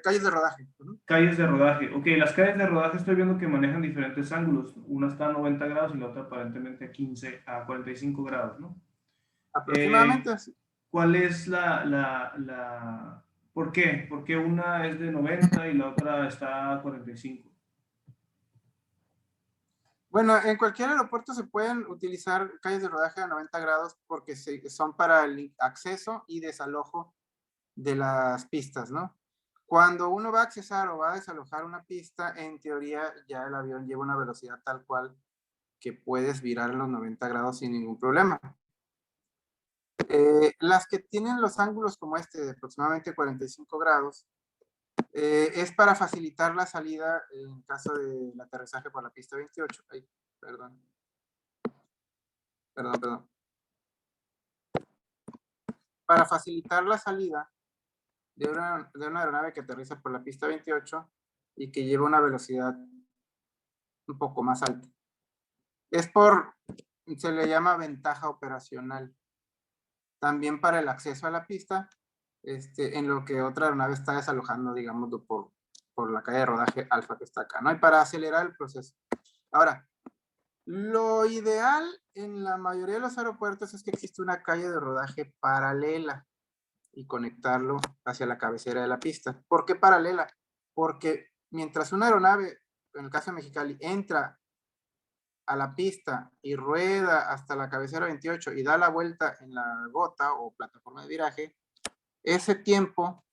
Calles de rodaje. Calles de rodaje. Ok, las calles de rodaje estoy viendo que manejan diferentes ángulos. Una está a 90 grados y la otra aparentemente a 45 grados, ¿no? Aproximadamente. ¿Cuál es ¿Por qué? ¿Por qué una es de 90 y la otra está a 45? Bueno, en cualquier aeropuerto se pueden utilizar calles de rodaje a 90 grados porque son para el acceso y desalojo de las pistas, ¿no? Cuando uno va a accesar o va a desalojar una pista, en teoría ya el avión lleva una velocidad tal cual que puedes virar los 90 grados sin ningún problema. Las que tienen los ángulos como este de aproximadamente 45 grados, es para facilitar la salida en caso del aterrizaje por la pista 28. Ay, perdón. Para facilitar la salida de una aeronave que aterriza por la pista 28 y que lleva una velocidad un poco más alta. Se le llama ventaja operacional. También para el acceso a la pista, en lo que otra aeronave está desalojando, digamos, por la calle de rodaje alfa que está acá, ¿no? Y para acelerar el proceso. Ahora, lo ideal en la mayoría de los aeropuertos es que existe una calle de rodaje paralela y conectarlo hacia la cabecera de la pista. ¿Por qué paralela? Porque mientras una aeronave, en el caso de Mexicali, entra a la pista y rueda hasta la cabecera 28 y da la vuelta en la gota o plataforma de viraje, ese tiempo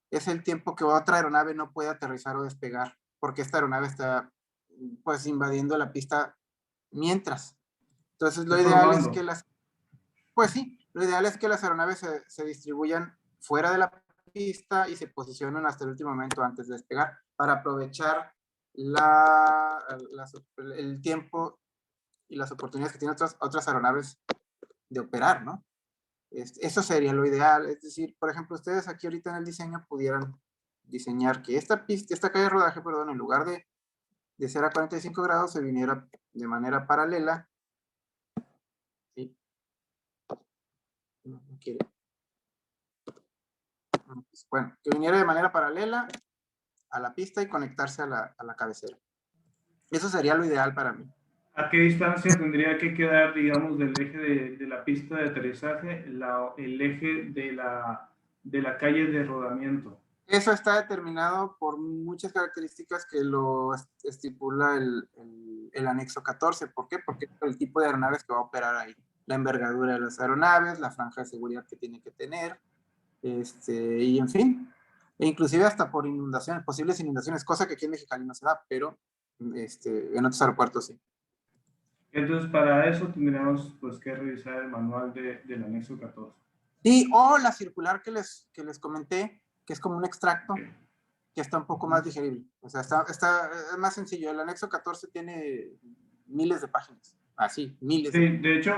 es el tiempo que otra aeronave no puede aterrizar o despegar, porque esta aeronave está pues invadiendo la pista mientras. Entonces lo ideal es que lo ideal es que las aeronaves se distribuyan fuera de la pista y se posicionen hasta el último momento antes de despegar para aprovechar el tiempo y las oportunidades que tienen otras aeronaves de operar, ¿no? Eso sería lo ideal. Es decir, por ejemplo, ustedes aquí ahorita en el diseño pudieran diseñar que esta calle de rodaje, perdón, en lugar de ser a 45 grados, se viniera de manera paralela, ¿sí? No quiere. Bueno, que viniera de manera paralela a la pista y conectarse a la cabecera. Eso sería lo ideal para mí. ¿A qué distancia tendría que quedar, digamos, del eje de la pista de aterrizaje, el eje de la calle de rodamiento? Eso está determinado por muchas características que lo estipula el anexo 14. ¿Por qué? Porque es el tipo de aeronaves que va a operar ahí. La envergadura de las aeronaves, la franja de seguridad que tiene que tener, y en fin. E inclusive hasta por inundaciones, posibles inundaciones, cosa que aquí en Mexicali no se da, pero en otros aeropuertos sí. Entonces, para eso tendríamos pues, que revisar el manual del anexo 14. Sí, o la circular que les comenté, que es como un extracto, Okay. que está un poco más digerible. O sea, es más sencillo. El anexo 14 tiene miles de páginas. Así, miles. Sí, de hecho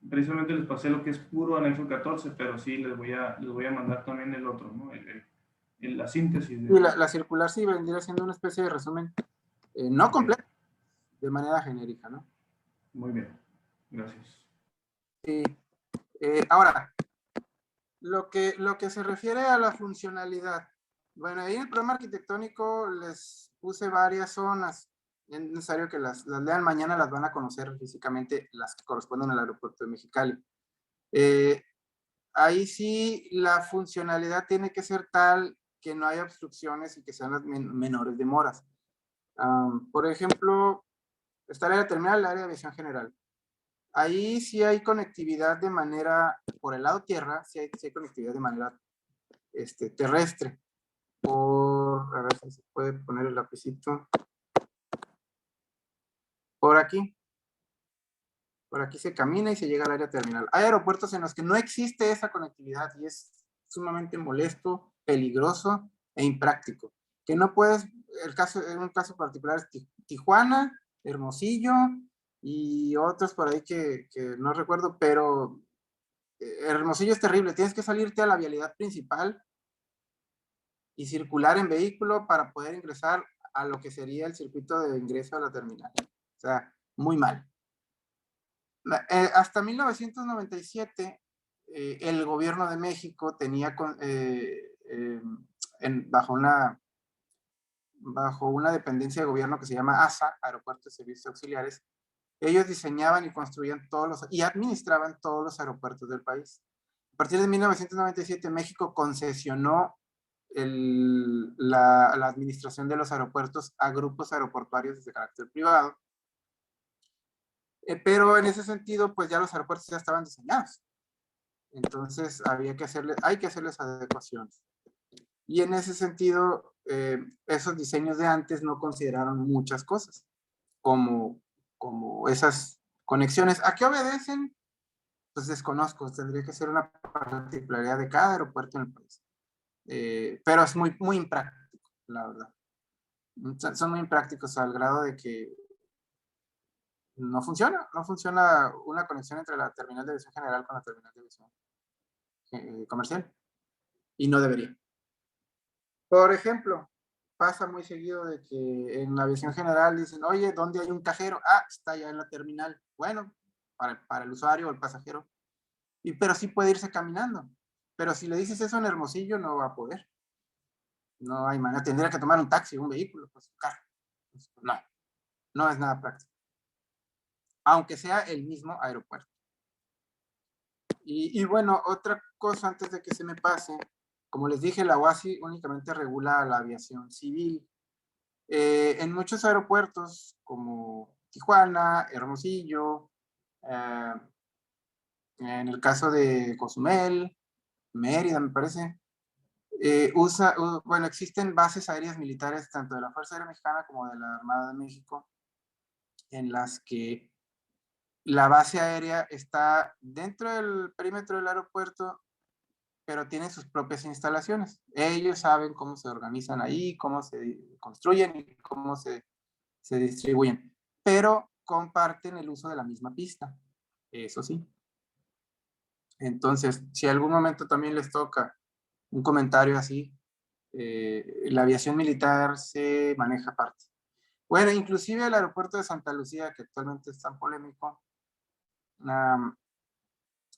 precisamente les pasé lo que es puro anexo 14, pero sí les voy a mandar también el otro, ¿no? La síntesis. Y la circular sí vendría siendo una especie de resumen, no completo, de manera genérica, ¿no? Muy bien, gracias. Sí. Ahora, lo que se refiere a la funcionalidad. Bueno, ahí en el programa arquitectónico les puse varias zonas. Es necesario que las lean mañana, las van a conocer físicamente, las que corresponden al aeropuerto de Mexicali. Ahí sí la funcionalidad tiene que ser tal que no haya obstrucciones y que sean las menores demoras. Por ejemplo, está el área terminal, el área de aviación general. Ahí sí hay conectividad de manera, por el lado tierra, sí hay conectividad de manera terrestre. A ver si se puede poner el lapicito. Por aquí se camina y se llega al área terminal. Hay aeropuertos en los que no existe esa conectividad y es sumamente molesto, peligroso e impráctico. Que no puedes, en un caso particular es Tijuana, Hermosillo y otros por ahí que no recuerdo, pero Hermosillo es terrible. Tienes que salirte a la vialidad principal y circular en vehículo para poder ingresar a lo que sería el circuito de ingreso a la terminal. O sea, muy mal. Hasta 1997, el gobierno de México tenía bajo una dependencia de gobierno que se llama ASA, Aeropuertos de Servicios Auxiliares, ellos diseñaban y construían y administraban todos los aeropuertos del país. A partir de 1997, México concesionó la administración de los aeropuertos a grupos aeroportuarios de carácter privado. Pero en ese sentido, pues ya los aeropuertos ya estaban diseñados. Entonces hay que hacerles adecuaciones. Y en ese sentido, esos diseños de antes no consideraron muchas cosas, como esas conexiones. ¿A qué obedecen? Pues desconozco, tendría que ser una particularidad de cada aeropuerto en el país. Pero es muy, muy impráctico, la verdad. Son muy imprácticos al grado de que no funciona una conexión entre la terminal de aviación general con la terminal de aviación comercial. Y no debería. Por ejemplo, pasa muy seguido de que en la aviación general dicen, oye, ¿dónde hay un cajero? Ah, está allá en la terminal. Bueno, para el usuario o el pasajero. Pero sí puede irse caminando. Pero si le dices eso en Hermosillo, no va a poder. No hay manera. Tendría que tomar un taxi, un vehículo, pues un carro. No es nada práctico. Aunque sea el mismo aeropuerto. Y bueno, otra cosa antes de que se me pase, como les dije, la OASI únicamente regula la aviación civil. En muchos aeropuertos como Tijuana, Hermosillo, en el caso de Cozumel, Mérida me parece, existen bases aéreas militares tanto de la Fuerza Aérea Mexicana como de la Armada de México, en las que la base aérea está dentro del perímetro del aeropuerto, pero tienen sus propias instalaciones. Ellos saben cómo se organizan ahí, cómo se construyen y cómo se distribuyen, pero comparten el uso de la misma pista, eso sí. Entonces, si algún momento también les toca un comentario así, la aviación militar se maneja aparte. Bueno, inclusive el aeropuerto de Santa Lucía, que actualmente es tan polémico,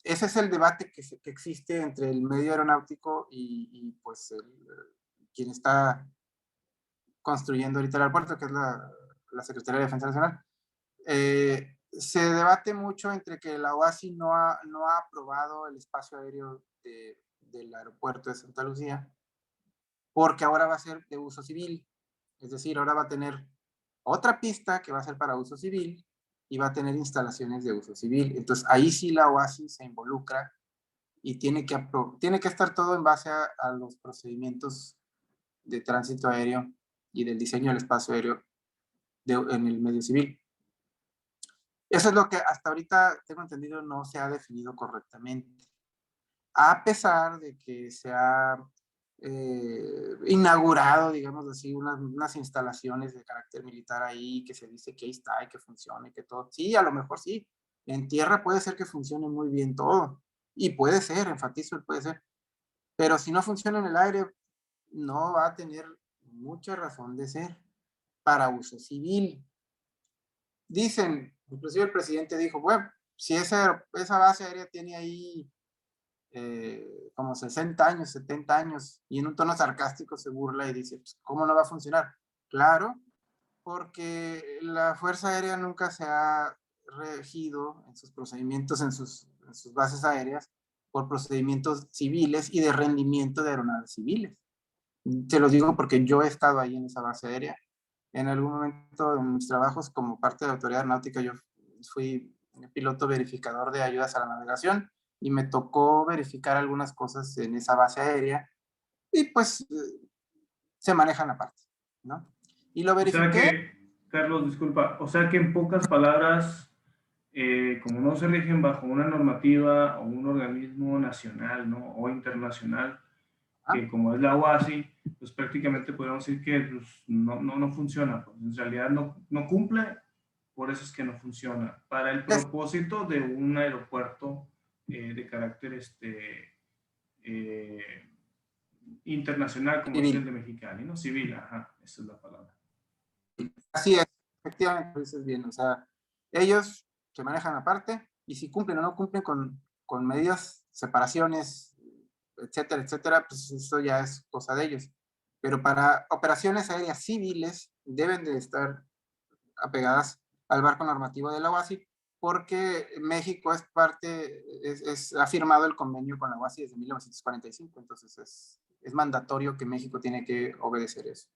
ese es el debate que existe entre el medio aeronáutico y pues quien está construyendo ahorita el aeropuerto, que es la Secretaría de Defensa Nacional. Se debate mucho entre que la OASI no ha aprobado el espacio aéreo del aeropuerto de Santa Lucía, porque ahora va a ser de uso civil. Es decir, ahora va a tener otra pista que va a ser para uso civil y va a tener instalaciones de uso civil. Entonces, ahí sí la OASI se involucra y tiene que estar todo en base a los procedimientos de tránsito aéreo y del diseño del espacio aéreo en el medio civil. Eso es lo que hasta ahorita, tengo entendido, no se ha definido correctamente. A pesar de que se ha inaugurado, digamos así, unas instalaciones de carácter militar ahí, que se dice que ahí está y que funcione, que todo. Sí, a lo mejor sí. En tierra puede ser que funcione muy bien todo. Y puede ser, enfatizo, puede ser. Pero si no funciona en el aire, no va a tener mucha razón de ser para uso civil. Dicen, inclusive el presidente dijo, bueno, si esa base aérea tiene ahí como 60 años, 70 años, y en un tono sarcástico se burla y dice, pues, ¿cómo no va a funcionar? Claro, porque la Fuerza Aérea nunca se ha regido en sus procedimientos, en sus bases aéreas, por procedimientos civiles y de rendimiento de aeronaves civiles. Te lo digo porque yo he estado ahí en esa base aérea. En algún momento en mis trabajos como parte de la autoridad aeronáutica, yo fui piloto verificador de ayudas a la navegación y me tocó verificar algunas cosas en esa base aérea y pues se manejan aparte, ¿no? Y lo O sea verifiqué. que, Carlos, disculpa, o sea que en pocas palabras, como no se rigen bajo una normativa o un organismo nacional, ¿no? O internacional, que como es la OASI, pues prácticamente podemos decir que pues, no funciona, pues en realidad no cumple, por eso es que no funciona, para el propósito de un aeropuerto de carácter eh, internacional como es el de Mexicali, ¿no? Civil, ajá, esa es la palabra. Así es, efectivamente, lo dices bien, o sea, ellos se manejan aparte y si cumplen o no cumplen con medidas, separaciones, etcétera, etcétera, pues eso ya es cosa de ellos. Pero para operaciones aéreas civiles deben de estar apegadas al marco normativo de la OASI porque México es parte, ha firmado el convenio con la OASI desde 1945, entonces es mandatorio que México tiene que obedecer eso.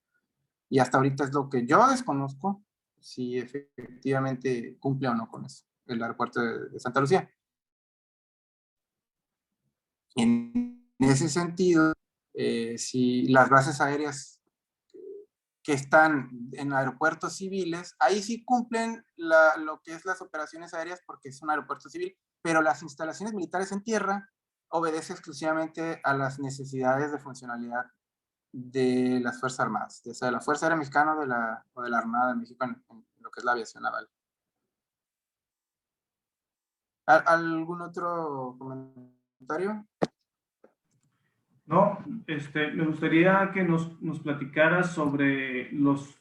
Y hasta ahorita es lo que yo desconozco, si efectivamente cumple o no con eso, el aeropuerto de Santa Lucía. En ese sentido, si las bases aéreas que están en aeropuertos civiles, ahí sí cumplen lo que es las operaciones aéreas porque es un aeropuerto civil, pero las instalaciones militares en tierra obedece exclusivamente a las necesidades de funcionalidad de las Fuerzas Armadas, ya sea de la Fuerza Aérea Mexicana o de la Armada de México en lo que es la aviación naval. ¿Algún otro comentario? No, me gustaría que nos platicaras sobre los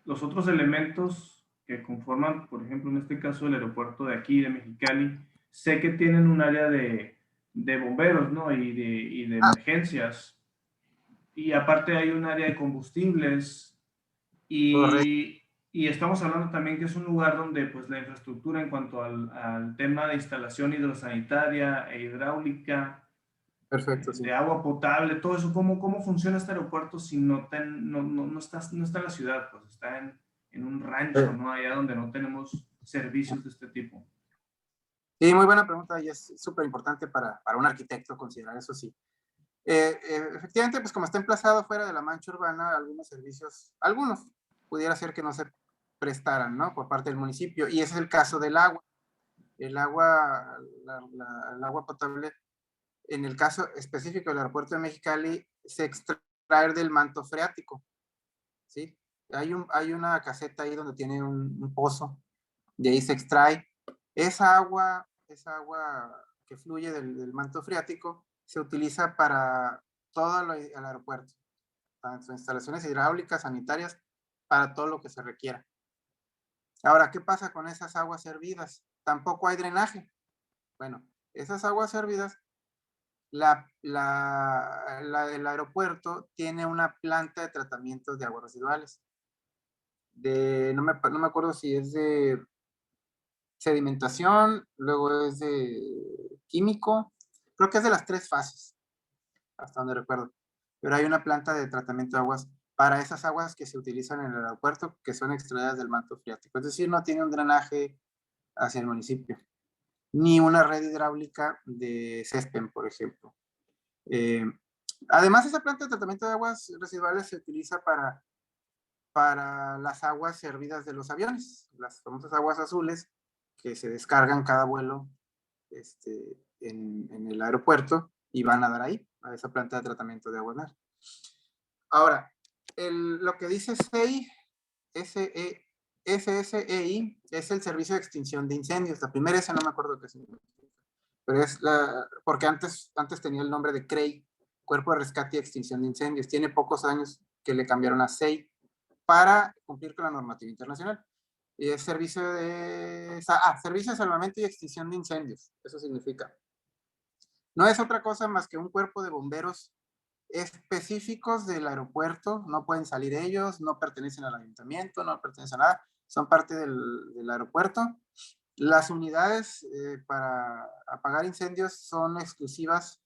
otros elementos que conforman, por ejemplo, en este caso, el aeropuerto de aquí, de Mexicali. Sé que tienen un área de bomberos, ¿no? Y de emergencias. Y aparte hay un área de combustibles. Y estamos hablando también que es un lugar donde pues la infraestructura en cuanto al tema de instalación hidrosanitaria e hidráulica, Perfecto, sí. de agua potable, todo eso, ¿cómo funciona este aeropuerto si no está en la ciudad? Pues está en un rancho, ¿no? Allá donde no tenemos servicios de este tipo. Sí, muy buena pregunta y es súper importante para un arquitecto considerar eso, sí. Efectivamente, pues como está emplazado fuera de la mancha urbana, algunos servicios, algunos pudiera ser que no se prestaran, ¿no? Por parte del municipio. Y ese es el caso del agua. El agua, el agua potable, en el caso específico del aeropuerto de Mexicali, se extrae del manto freático, ¿sí? Hay una caseta ahí donde tiene un pozo, de ahí se extrae. Esa agua que fluye del manto freático se utiliza para todo el aeropuerto, tanto instalaciones hidráulicas, sanitarias, para todo lo que se requiera. Ahora, ¿qué pasa con esas aguas hervidas? Tampoco hay drenaje. Bueno, Esas aguas servidas, el aeropuerto tiene una planta de tratamiento de aguas residuales. No me acuerdo si es de sedimentación, luego es de químico, creo que es de las 3 fases, hasta donde recuerdo. Pero hay una planta de tratamiento de aguas para esas aguas que se utilizan en el aeropuerto, que son extraídas del manto freático. Es decir, no tiene un drenaje hacia el municipio, ni una red hidráulica de CESPEN, por ejemplo. Además, esa planta de tratamiento de aguas residuales se utiliza para las aguas servidas de los aviones, las famosas aguas azules que se descargan cada vuelo en el aeropuerto y van a dar ahí, a esa planta de tratamiento de aguas NAR. Ahora, lo que dice SEI, SSEI, es el Servicio de Extinción de Incendios. La primera esa no me acuerdo qué significa, pero es porque antes tenía el nombre de CREI, Cuerpo de Rescate y Extinción de Incendios. Tiene pocos años que le cambiaron a SEI para cumplir con la normativa internacional. Y es Servicio de Salvamento y Extinción de Incendios. Eso significa. No es otra cosa más que un cuerpo de bomberos específicos del aeropuerto. No pueden salir ellos, no pertenecen al ayuntamiento, no pertenecen a nada. Son parte del aeropuerto. Las unidades para apagar incendios son exclusivas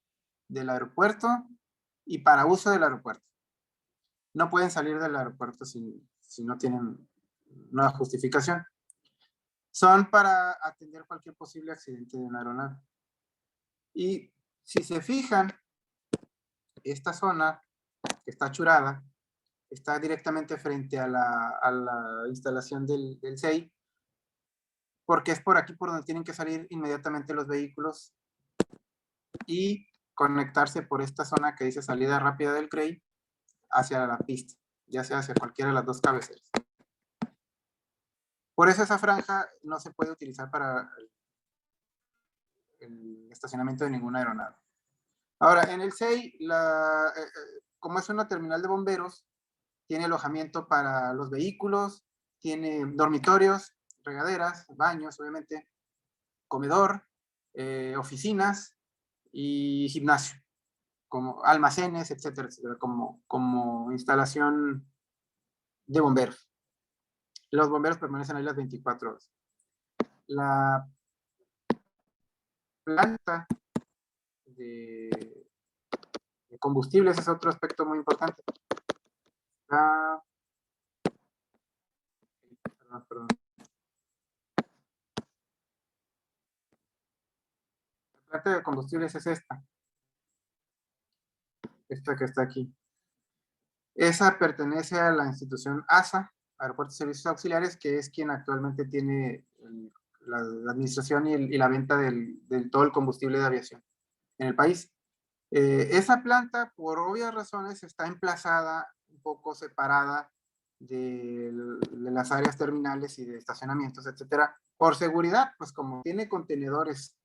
del aeropuerto y para uso del aeropuerto. No pueden salir del aeropuerto si no tienen una justificación. Son para atender cualquier posible accidente de una aeronave. Y si se fijan, esta zona que está churada está directamente frente a la instalación del SEI, porque es por aquí por donde tienen que salir inmediatamente los vehículos y conectarse por esta zona que dice salida rápida del CREI hacia la pista, ya sea hacia cualquiera de las dos cabeceras. Por eso esa franja no se puede utilizar para el estacionamiento de ninguna aeronave. Ahora, en el SEI, como es una terminal de bomberos, tiene alojamiento para los vehículos, tiene dormitorios, regaderas, baños, obviamente, comedor, oficinas y gimnasio, como almacenes, etcétera, etcétera, como instalación de bomberos. Los bomberos permanecen ahí las 24 horas. La planta de combustibles es otro aspecto muy importante. Perdón. La planta de combustibles es esta que está aquí. Esa pertenece a la institución ASA, Aeropuertos y Servicios Auxiliares, que es quien actualmente tiene la administración y la venta del todo el combustible de aviación en el país. Esa planta, por obvias razones, está emplazada un poco separada de las áreas terminales y de estacionamientos, etcétera. Por seguridad, pues como tiene contenedores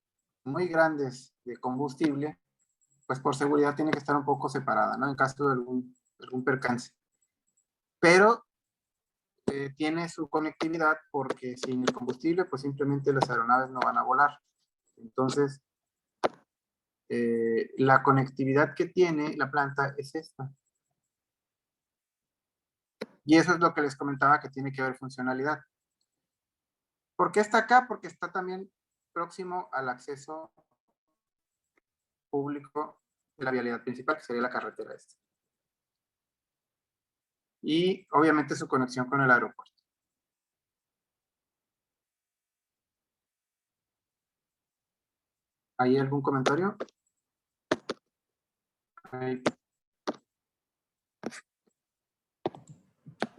muy grandes de combustible, pues por seguridad tiene que estar un poco separada, ¿no? En caso de algún percance. Pero tiene su conectividad porque sin el combustible, pues simplemente las aeronaves no van a volar. Entonces, la conectividad que tiene la planta es esta. Y eso es lo que les comentaba que tiene que haber funcionalidad. ¿Por qué está acá? Porque está también próximo al acceso público de la vialidad principal, que sería la carretera esta. Y obviamente su conexión con el aeropuerto. ¿Hay algún comentario?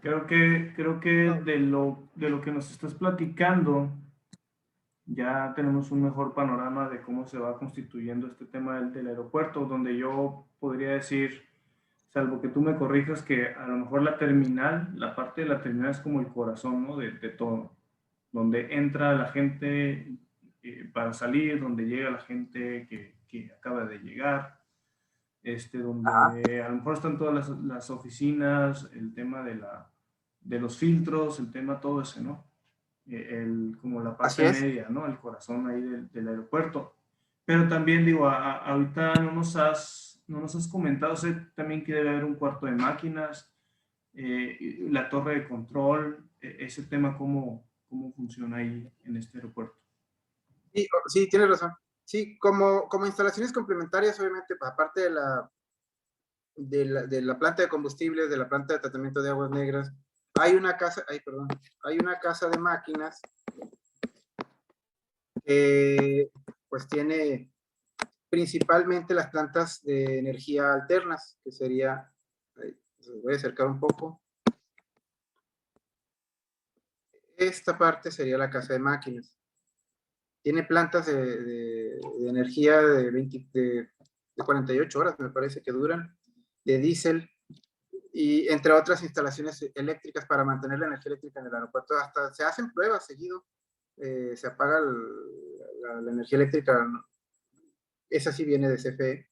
Creo que de lo que nos estás platicando, ya tenemos un mejor panorama de cómo se va constituyendo este tema del aeropuerto, donde yo podría decir, salvo que tú me corrijas, que a lo mejor la parte de la terminal es como el corazón, ¿no? de todo, donde entra la gente para salir, donde llega la gente que acaba de llegar, donde a lo mejor están todas las oficinas, el tema de los filtros, el tema todo ese, ¿no? Como la parte media, ¿no? El corazón ahí del aeropuerto. Pero también digo, ahorita no nos has comentado, sé también que debe haber un cuarto de máquinas, la torre de control, ese tema, ¿cómo funciona ahí en este aeropuerto? Sí, sí, tienes razón. Sí, como instalaciones complementarias, obviamente, aparte de la planta de combustibles, de la planta de tratamiento de aguas negras, hay una casa de máquinas que pues tiene principalmente las plantas de energía alternas, que sería, voy a acercar un poco, esta parte sería la casa de máquinas. Tiene plantas de energía de 48 horas, me parece que duran, de diésel, y entre otras instalaciones eléctricas para mantener la energía eléctrica en el aeropuerto. Hasta se hacen pruebas seguido, se apaga la energía eléctrica, esa sí viene de CFE,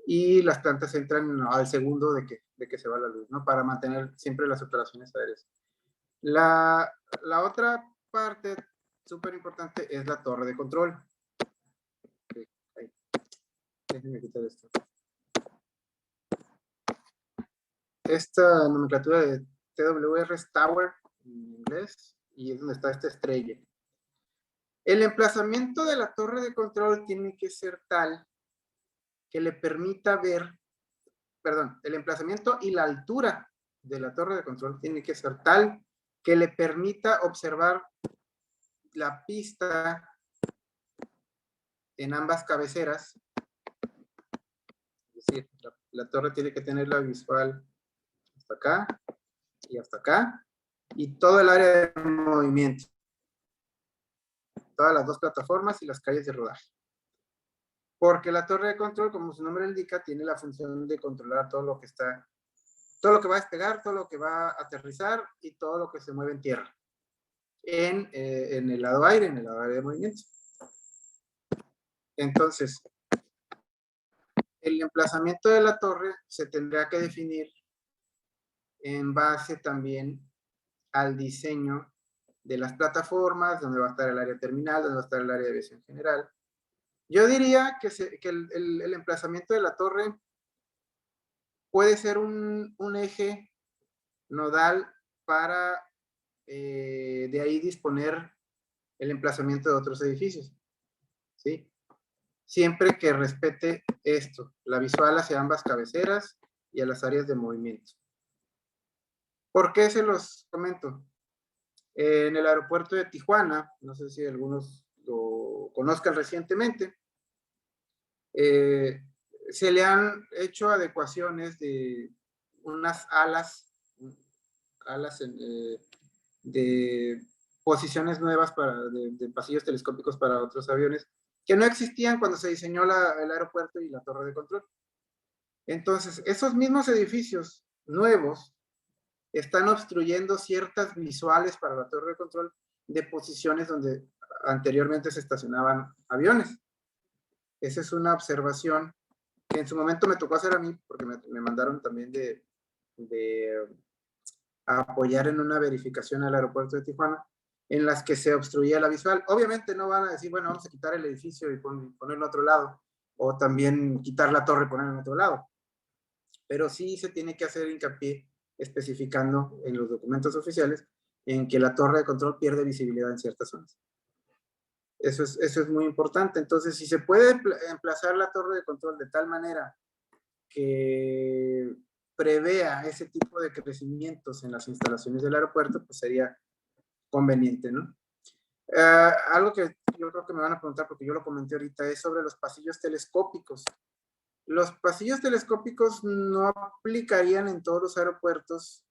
y las plantas entran al segundo de que se va la luz, ¿no? Para mantener siempre las operaciones aéreas. La otra parte súper importante es la torre de control. Déjenme quitar esto. Esta nomenclatura de TWR es Tower en inglés, y es donde está esta estrella. El emplazamiento de la torre de control tiene que ser tal que le permita ver, perdón, el emplazamiento y la altura de la torre de control tiene que ser tal que le permita observar la pista en ambas cabeceras. Es decir, la torre tiene que tener la visual hasta acá y hasta acá, y todo el área de movimiento, todas las dos plataformas y las calles de rodaje. Porque la torre de control, como su nombre indica, tiene la función de controlar todo lo que va a despegar, todo lo que va a aterrizar y todo lo que se mueve en tierra, en el lado aire, en el lado aire de movimiento. Entonces, el emplazamiento de la torre se tendrá que definir en base también al diseño de las plataformas, donde va a estar el área terminal, donde va a estar el área de aviación general. Yo diría que el emplazamiento de la torre puede ser un eje nodal para de ahí disponer el emplazamiento de otros edificios, ¿sí? Siempre que respete esto, la visual hacia ambas cabeceras y a las áreas de movimiento. ¿Por qué se los comento? En el aeropuerto de Tijuana, no sé si algunos lo conozcan recientemente, se le han hecho adecuaciones de unas alas de posiciones nuevas de pasillos telescópicos para otros aviones que no existían cuando se diseñó el aeropuerto y la torre de control. Entonces, esos mismos edificios nuevos están obstruyendo ciertas visuales para la torre de control de posiciones donde anteriormente se estacionaban aviones. Esa es una observación que en su momento me tocó hacer a mí, porque me mandaron también de apoyar en una verificación al aeropuerto de Tijuana, en las que se obstruía la visual. Obviamente no van a decir, bueno, vamos a quitar el edificio y ponerlo a otro lado, o también quitar la torre y ponerlo en otro lado. Pero sí se tiene que hacer hincapié especificando en los documentos oficiales en que la torre de control pierde visibilidad en ciertas zonas. Eso es muy importante. Entonces, si se puede emplazar la torre de control de tal manera que prevea ese tipo de crecimientos en las instalaciones del aeropuerto, pues sería conveniente, ¿no? Algo que yo creo que me van a preguntar, porque yo lo comenté ahorita, es sobre los pasillos telescópicos. Los pasillos telescópicos no aplicarían en todos los aeropuertos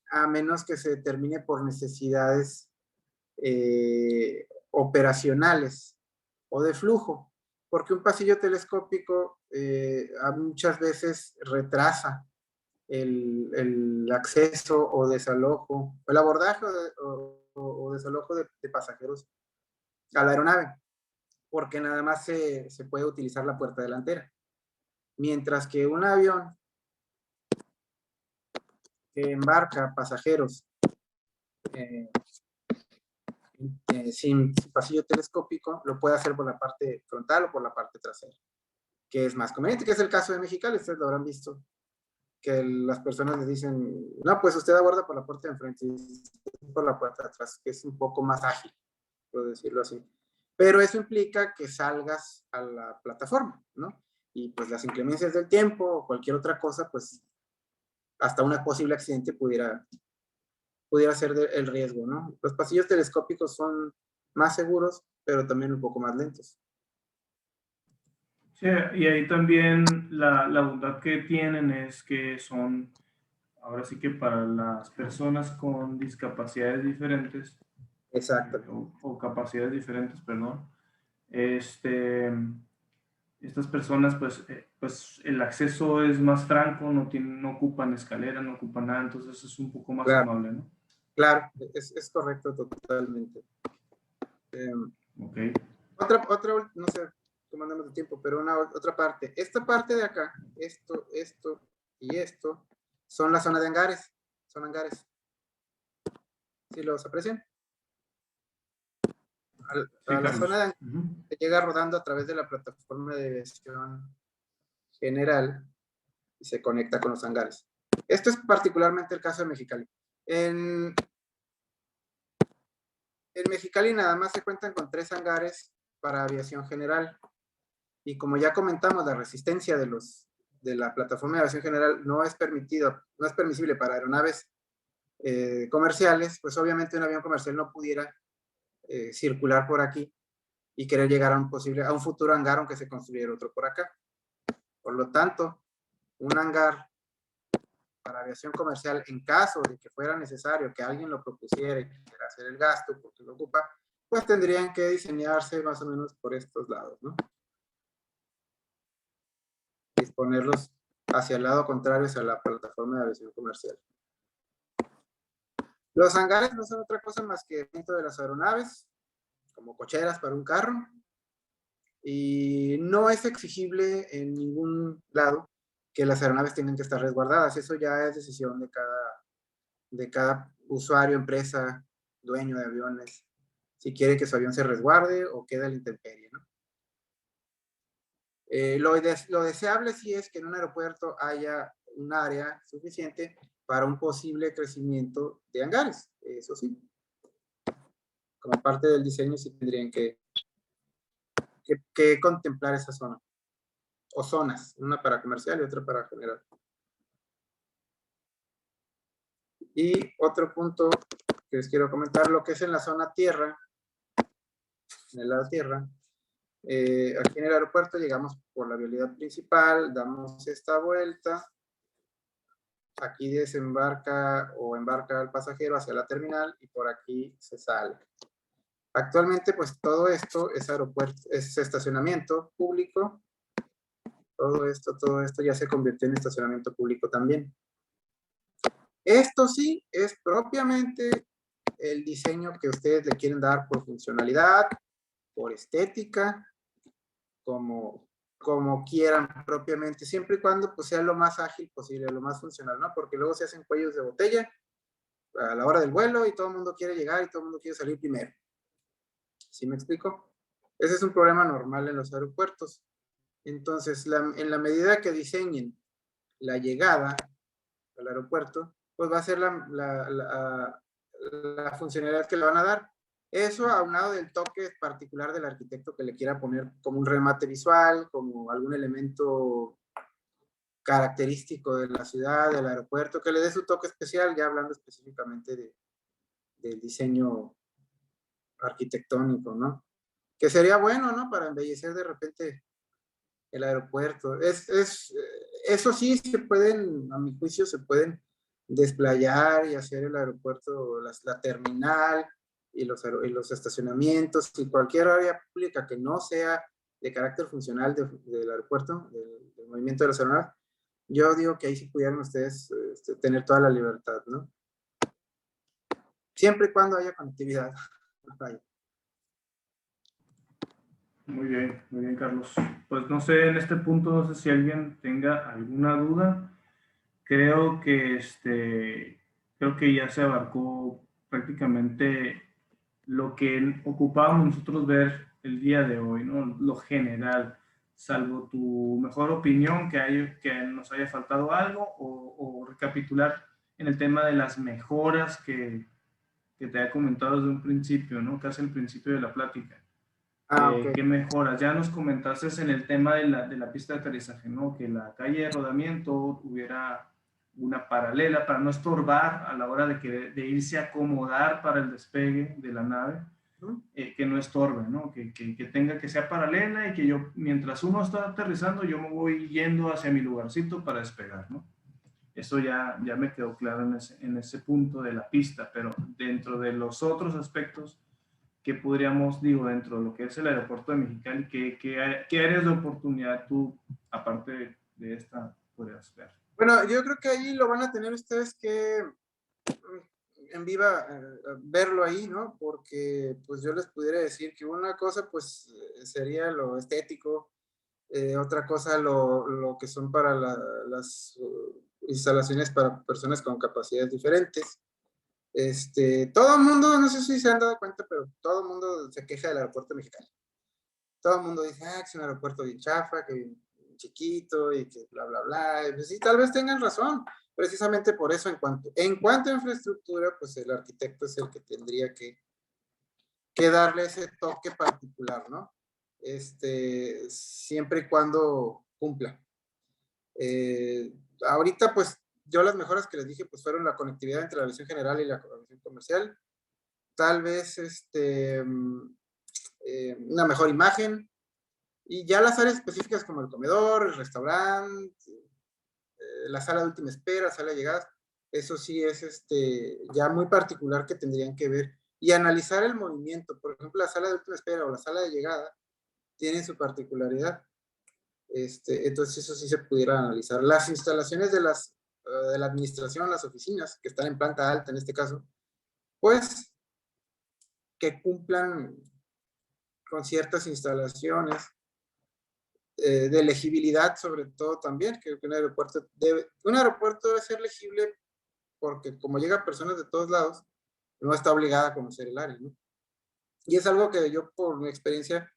a menos que se determine por necesidades operacionales o de flujo, porque un pasillo telescópico muchas veces retrasa el acceso o desalojo, el abordaje o desalojo de pasajeros a la aeronave, porque nada más se puede utilizar la puerta delantera. Mientras que un avión que embarca pasajeros sin pasillo telescópico, lo puede hacer por la parte frontal o por la parte trasera, que es más conveniente, que es el caso de Mexicali. Ustedes lo habrán visto, que las personas le dicen, no, pues usted aborda por la puerta de enfrente y por la puerta de atrás, que es un poco más ágil, por decirlo así. Pero eso implica que salgas a la plataforma, ¿no? Y pues las inclemencias del tiempo o cualquier otra cosa, pues hasta un posible accidente pudiera ser el riesgo, ¿no? Los pasillos telescópicos son más seguros, pero también un poco más lentos. Sí, y ahí también la bondad que tienen es que son, ahora sí que para las personas con discapacidades diferentes, Exacto. o capacidades diferentes, perdón, estas personas, pues el acceso es más franco, no ocupan escalera, no ocupan nada, entonces es un poco más Claro. amable, ¿no? Claro, es correcto totalmente. Ok. Otra, no sé cómo andamos de tiempo, pero otra parte. Esta parte de acá, esto y esto, son la zona de hangares. Son hangares. ¿Sí los aprecian? A la zona de hangares se llega rodando a través de la plataforma de aviación general y se conecta con los hangares. Esto es particularmente el caso de Mexicali. En Mexicali nada más se cuentan con 3 hangares para aviación general. Y como ya comentamos, la resistencia de la plataforma de aviación general no es permisible para aeronaves comerciales, pues obviamente un avión comercial no pudiera circular por aquí y querer llegar a un futuro hangar, aunque se construyera otro por acá. Por lo tanto, un hangar para aviación comercial, en caso de que fuera necesario que alguien lo propusiera y quisiera hacer el gasto porque lo ocupa, pues tendrían que diseñarse más o menos por estos lados, ¿no? Disponerlos hacia el lado contrario, hacia la plataforma de aviación comercial. Los hangares no son otra cosa más que dentro de las aeronaves, como cocheras para un carro, y no es exigible en ningún lado que las aeronaves tengan que estar resguardadas. Eso ya es decisión de cada usuario, empresa, dueño de aviones, si quiere que su avión se resguarde o quede a la intemperie, ¿no? Lo deseable sí es que en un aeropuerto haya un área suficiente para un posible crecimiento de hangares, eso sí. Como parte del diseño sí tendrían que contemplar esa zona, o zonas, una para comercial y otra para general. Y otro punto que les quiero comentar, lo que es en la zona tierra, en el lado tierra, aquí en el aeropuerto llegamos por la vialidad principal, damos esta vuelta, aquí desembarca o embarca el pasajero hacia la terminal y por aquí se sale. Actualmente, pues todo esto es aeropuerto, es estacionamiento público. Todo esto ya se convirtió en estacionamiento público también. Esto sí es propiamente el diseño que ustedes le quieren dar por funcionalidad, por estética, como quieran propiamente, siempre y cuando pues, sea lo más ágil posible, lo más funcional, ¿no? Porque luego se hacen cuellos de botella a la hora del vuelo y todo el mundo quiere llegar y todo el mundo quiere salir primero. ¿Sí me explico? Ese es un problema normal en los aeropuertos. Entonces, en la medida que diseñen la llegada al aeropuerto, pues va a ser la funcionalidad que le van a dar. Eso aunado del toque particular del arquitecto que le quiera poner como un remate visual, como algún elemento característico de la ciudad, del aeropuerto, que le dé su toque especial, ya hablando específicamente del diseño arquitectónico, ¿no? Que sería bueno, ¿no? Para embellecer de repente el aeropuerto. Eso sí, se pueden, a mi juicio, se pueden desplayar y hacer el aeropuerto, la terminal y los estacionamientos y cualquier área pública que no sea de carácter funcional del aeropuerto, del movimiento de los aeronaves. Yo digo que ahí sí pudieran ustedes tener toda la libertad, ¿no? Siempre y cuando haya conectividad. Muy bien, Carlos. Pues no sé, en este punto, no sé si alguien tenga alguna duda. Creo que ya se abarcó prácticamente lo que ocupábamos nosotros ver el día de hoy, ¿no? Lo general, salvo tu mejor opinión, que nos haya faltado algo, o recapitular en el tema de las mejoras que te he comentado desde un principio, ¿no? Casi al principio de la plática. Ok. ¿Qué mejoras? Ya nos comentaste en el tema de la pista de aterrizaje, ¿no? Que la calle de rodamiento hubiera una paralela para no estorbar a la hora de irse a acomodar para el despegue de la nave, que no estorbe, ¿no? Que tenga que sea paralela y que yo, mientras uno está aterrizando, yo me voy yendo hacia mi lugarcito para despegar, ¿no? Eso ya me quedó claro en ese punto de la pista, pero dentro de los otros aspectos que podríamos, digo, dentro de lo que es el aeropuerto de Mexicali, ¿qué áreas de oportunidad tú, aparte de esta, podrías ver? Bueno, yo creo que ahí lo van a tener ustedes que en viva verlo ahí, ¿no? Porque pues yo les pudiera decir que una cosa pues sería lo estético, otra cosa lo que son para las instalaciones para personas con capacidades diferentes. Todo el mundo, no sé si se han dado cuenta, pero todo el mundo se queja del aeropuerto mexicano. Todo el mundo dice, que es un aeropuerto bien chafa, que bien chiquito y que bla, bla, bla. Y pues sí, tal vez tengan razón. Precisamente por eso, en cuanto a infraestructura, pues el arquitecto es el que tendría que darle ese toque particular, ¿no? Siempre y cuando cumpla. Ahorita, pues, yo las mejoras que les dije, pues, fueron la conectividad entre la aviación general y la aviación comercial. Tal vez, una mejor imagen. Y ya las áreas específicas como el comedor, el restaurante, la sala de última espera, sala de llegadas, eso sí es ya muy particular que tendrían que ver y analizar el movimiento. Por ejemplo, la sala de última espera o la sala de llegada tienen su particularidad. Entonces eso sí se pudiera analizar. Las instalaciones de la administración, las oficinas que están en planta alta en este caso, pues que cumplan con ciertas instalaciones de elegibilidad, sobre todo también, que un aeropuerto debe ser legible porque como llegan personas de todos lados, no está obligada a conocer el área, ¿no? Y es algo que yo por mi experiencia,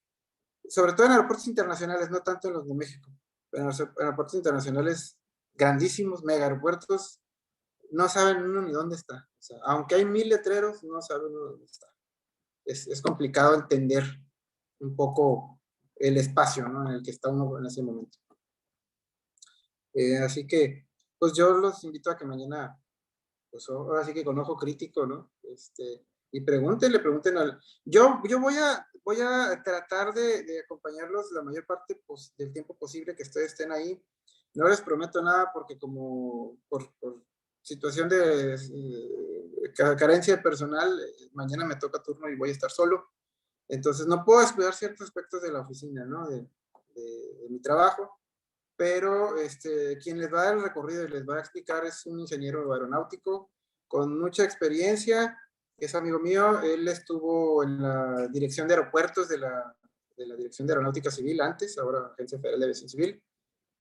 sobre todo en aeropuertos internacionales, no tanto en los de México, pero en los aeropuertos internacionales grandísimos, mega aeropuertos, no saben uno ni dónde está. O sea, aunque hay 1000 letreros, no saben uno dónde está. Es complicado entender un poco el espacio, ¿no? En el que está uno en ese momento. Así que, pues yo los invito a que mañana, pues ahora sí que con ojo crítico, ¿no? Y pregunten al... Yo voy a tratar de acompañarlos la mayor parte del tiempo posible que ustedes estén ahí. No les prometo nada porque como por situación de carencia de personal, mañana me toca turno y voy a estar solo. Entonces no puedo descuidar ciertos aspectos de la oficina, ¿no? De mi trabajo, pero quien les va a dar el recorrido y les va a explicar es un ingeniero aeronáutico con mucha experiencia, que es amigo mío. Él estuvo en la dirección de aeropuertos de la Dirección de Aeronáutica Civil antes, ahora Agencia Federal de Aviación Civil.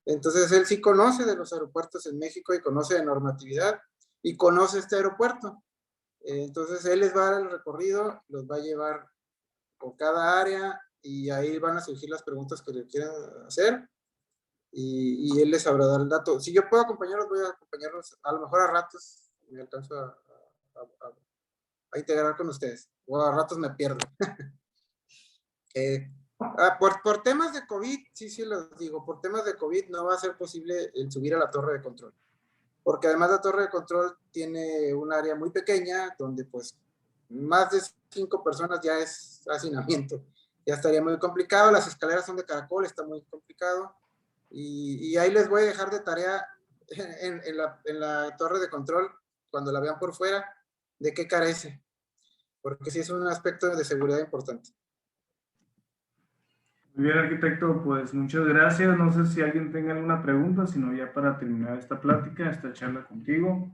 Entonces él sí conoce de los aeropuertos en México y conoce de normatividad y conoce este aeropuerto. Entonces él les va a dar el recorrido, los va a llevar por cada área y ahí van a surgir las preguntas que le quieran hacer y él les sabrá dar el dato. Si yo puedo acompañarlos, voy a acompañarlos, a lo mejor a ratos me alcanzo a integrar con ustedes, o a ratos me pierdo. Por temas de COVID, sí los digo, por temas de COVID no va a ser posible el subir a la torre de control, porque además la torre de control tiene un área muy pequeña donde pues más de 5 personas ya es hacinamiento, ya estaría muy complicado. Las escaleras son de caracol, está muy complicado, y ahí les voy a dejar de tarea en la torre de control, cuando la vean por fuera, de qué carece, porque sí es un aspecto de seguridad importante. Muy bien, arquitecto, pues muchas gracias. No sé si alguien tenga alguna pregunta, sino ya para terminar esta plática, esta charla contigo.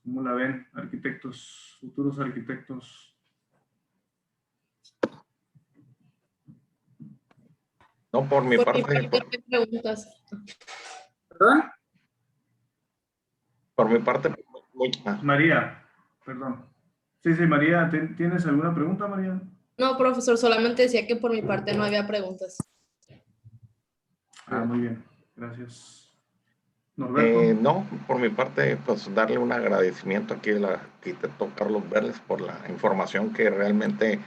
¿Cómo la ven, arquitectos, futuros arquitectos? No, por mi parte. ¿Qué preguntas? ¿Perdón? Por mi parte, María, perdón. Sí, María, ¿tienes alguna pregunta, María? No, profesor, solamente decía que por mi parte no había preguntas. Muy bien, gracias. Norberto. No, por mi parte, pues darle un agradecimiento aquí al arquitecto Carlos Verles por la información que realmente,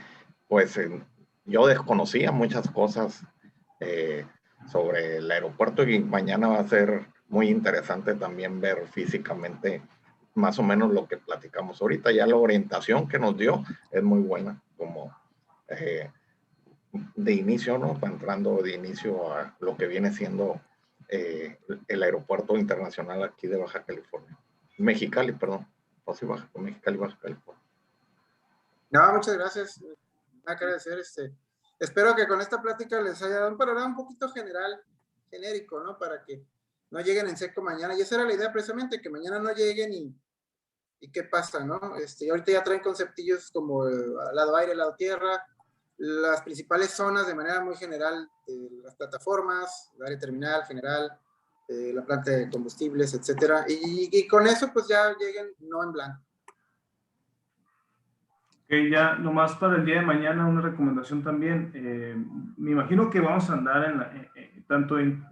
pues yo desconocía muchas cosas sobre el aeropuerto y mañana va a ser muy interesante también ver físicamente más o menos lo que platicamos ahorita. Ya la orientación que nos dio es muy buena, como de inicio, ¿no? Entrando de inicio a lo que viene siendo el aeropuerto internacional aquí de Baja California. Mexicali, perdón. O sí, Mexicali, Baja California. No, muchas gracias. Nada que agradecer. Espero que con esta plática les haya dado un panorama un poquito general, genérico, ¿no? Para que no lleguen en seco mañana. Y esa era la idea precisamente, que mañana no lleguen y qué pasa, ¿no? Ahorita ya traen conceptillos como lado aire, lado tierra, las principales zonas de manera muy general, las plataformas, el área terminal general, la planta de combustibles, etcétera. Y con eso, pues ya lleguen no en blanco. Ya nomás para el día de mañana una recomendación también. Me imagino que vamos a andar tanto en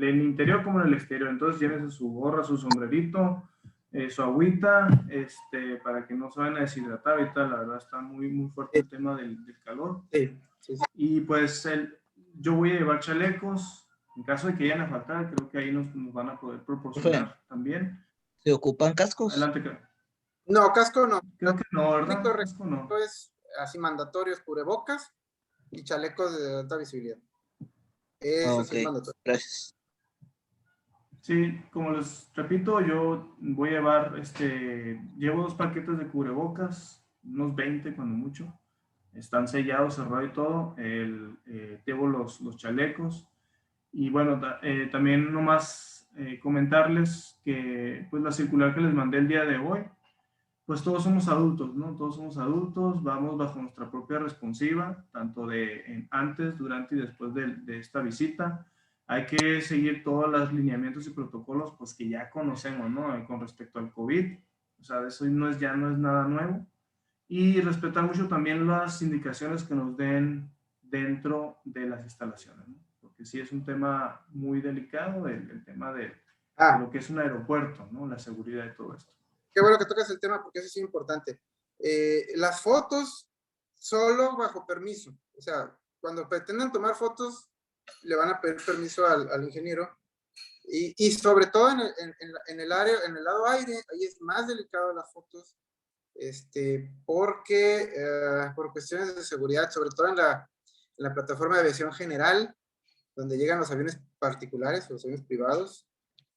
el interior como en el exterior. Entonces llévense su gorra, su sombrerito, su agüita, para que no se vayan a deshidratar. Ahorita la verdad está muy fuerte el tema del calor. Sí. Y pues yo voy a llevar chalecos. En caso de que vayan a faltar, creo que ahí nos van a poder proporcionar también. ¿Se ocupan cascos? Adelante. No, casco no. Creo que no, ¿verdad? Casco No. es así mandatorios, cubrebocas y chalecos de alta visibilidad. Eso sí es mandatorio. Gracias. Sí, como les repito, yo voy a llevar, llevo 2 paquetes de cubrebocas, unos 20 cuando mucho. Están sellados, cerrados y todo. Llevo los chalecos. Y bueno, también nomás comentarles que pues la circular que les mandé el día de hoy, pues todos somos adultos, ¿no? Todos somos adultos, vamos bajo nuestra propia responsiva, tanto de antes, durante y después de esta visita. Hay que seguir todos los lineamientos y protocolos pues que ya conocemos, ¿no? Con respecto al COVID. O sea, eso ya no es nada nuevo. Y respetar mucho también las indicaciones que nos den dentro de las instalaciones, ¿no? Porque sí es un tema muy delicado, el tema de lo que es un aeropuerto, ¿no? La seguridad de todo esto. Qué bueno que tocas el tema porque eso es importante. Las fotos solo bajo permiso. O sea, cuando pretendan tomar fotos, le van a pedir permiso al ingeniero. Y sobre todo en el área, en el lado aire, ahí es más delicado las fotos, porque por cuestiones de seguridad, sobre todo en la plataforma de aviación general, donde llegan los aviones particulares o los aviones privados,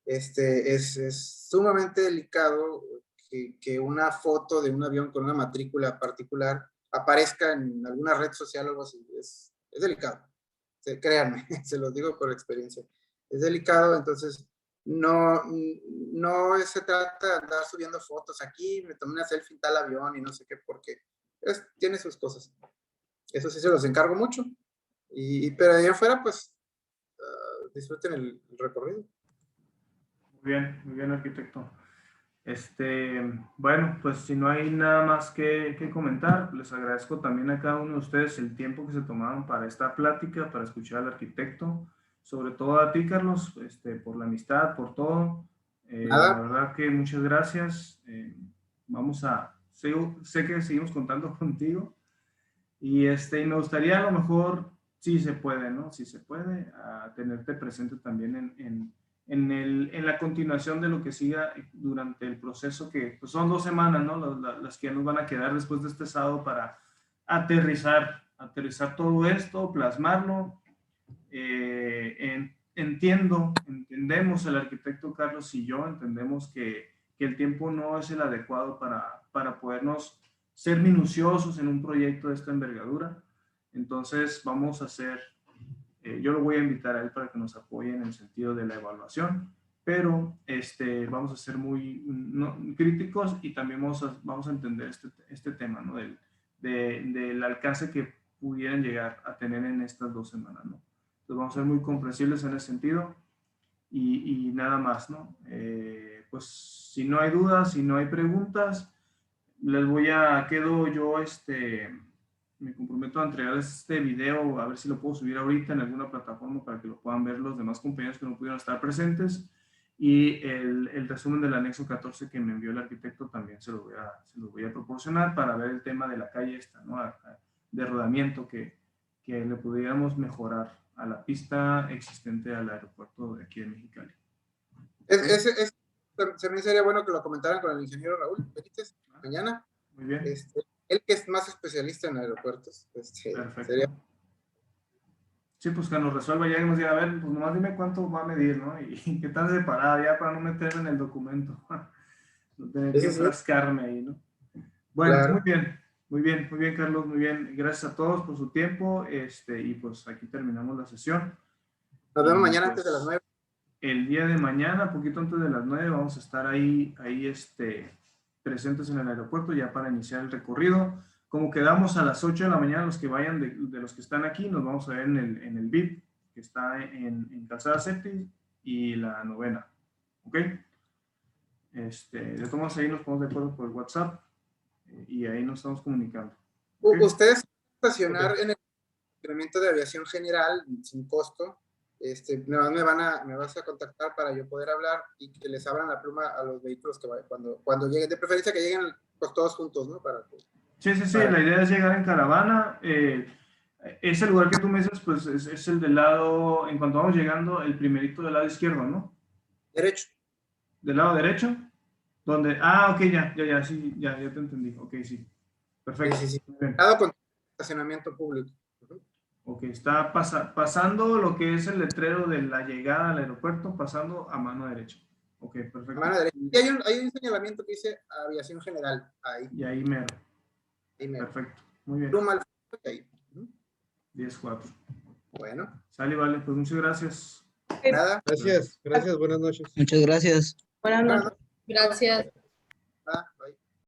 es sumamente delicado que una foto de un avión con una matrícula particular aparezca en alguna red social o algo así. Es delicado. Créanme, se los digo por experiencia. Es delicado, entonces no se trata de andar subiendo fotos aquí, me tomé una selfie en tal avión y no sé qué, porque tiene sus cosas. Eso sí se los encargo mucho. Pero de ahí afuera, pues, disfruten el recorrido. Muy bien, arquitecto. Bueno, pues si no hay nada más que comentar, les agradezco también a cada uno de ustedes el tiempo que se tomaron para esta plática, para escuchar al arquitecto, sobre todo a ti, Carlos, por la amistad, por todo. La verdad que muchas gracias. Sé que seguimos contando contigo y me gustaría a lo mejor, si se puede, ¿no? Si se puede, tenerte presente también en la continuación de lo que siga durante el proceso, que pues, son 2 semanas, ¿no? Las que nos van a quedar después de este sábado para aterrizar todo esto, plasmarlo. Entendemos, el arquitecto Carlos y yo, entendemos que el tiempo no es el adecuado para podernos ser minuciosos en un proyecto de esta envergadura. Entonces vamos a hacer... yo lo voy a invitar a él para que nos apoye en el sentido de la evaluación, pero vamos a ser muy críticos y también vamos a entender este tema, ¿no? del alcance que pudieran llegar a tener en estas 2 semanas, ¿no? Entonces vamos a ser muy comprensibles en ese sentido y nada más, ¿no? Pues si no hay dudas, si no hay preguntas, quedo yo, me comprometo a entregarles este video, a ver si lo puedo subir ahorita en alguna plataforma para que lo puedan ver los demás compañeros que no pudieron estar presentes. Y el resumen del anexo 14 que me envió el arquitecto también se lo voy a proporcionar para ver el tema de la calle esta, ¿no? De rodamiento que le pudiéramos mejorar a la pista existente al aeropuerto de aquí de Mexicali. También sería bueno que lo comentaran con el ingeniero Raúl Benítez mañana. Muy bien. Él que es más especialista en aeropuertos. Perfecto. Sería... Sí, pues que nos resuelva ya y nos diga, a ver, pues nomás dime cuánto va a medir, ¿no? Y qué tan separada, ya para no meterme en el documento. No tener que rascarme ahí, ¿no? Bueno, claro. Muy bien, Carlos, muy bien. Gracias a todos por su tiempo, y pues aquí terminamos la sesión. Nos vemos mañana antes de las 9. El día de mañana, poquito antes de las 9, vamos a estar ahí presentes en el aeropuerto ya para iniciar el recorrido. Como quedamos a las 8 de la mañana, los que vayan de los que están aquí, nos vamos a ver en el VIP, que está en Calzada Séptima y la 9ª. ¿Ok? De todos modos, ahí nos ponemos de acuerdo por WhatsApp y ahí nos estamos comunicando. ¿Okay? Ustedes estacionar en el entrenamiento de aviación general sin costo. Me vas a contactar para yo poder hablar y que les abran la pluma a los vehículos que vayan cuando lleguen, de preferencia que lleguen pues, todos juntos, ¿no? Sí, la idea es llegar en caravana. Ese lugar que tú me dices, pues es el del lado, en cuanto vamos llegando, el primerito del lado izquierdo, ¿no? Derecho. ¿Del lado derecho? Donde, ok, sí, ya te entendí. Ok, sí. Perfecto. Sí. Lado con estacionamiento público. Ok, está pasando lo que es el letrero de la llegada al aeropuerto, pasando a mano derecha. Ok, perfecto. A mano derecha. Y hay un señalamiento que dice aviación general. Ahí. Y ahí mero. Perfecto, muy bien. Pluma al ahí. 10-4. Bueno. Sale, vale, pues muchas gracias. Nada. Gracias, buenas noches. Muchas gracias. Buenas noches. Gracias. Bye.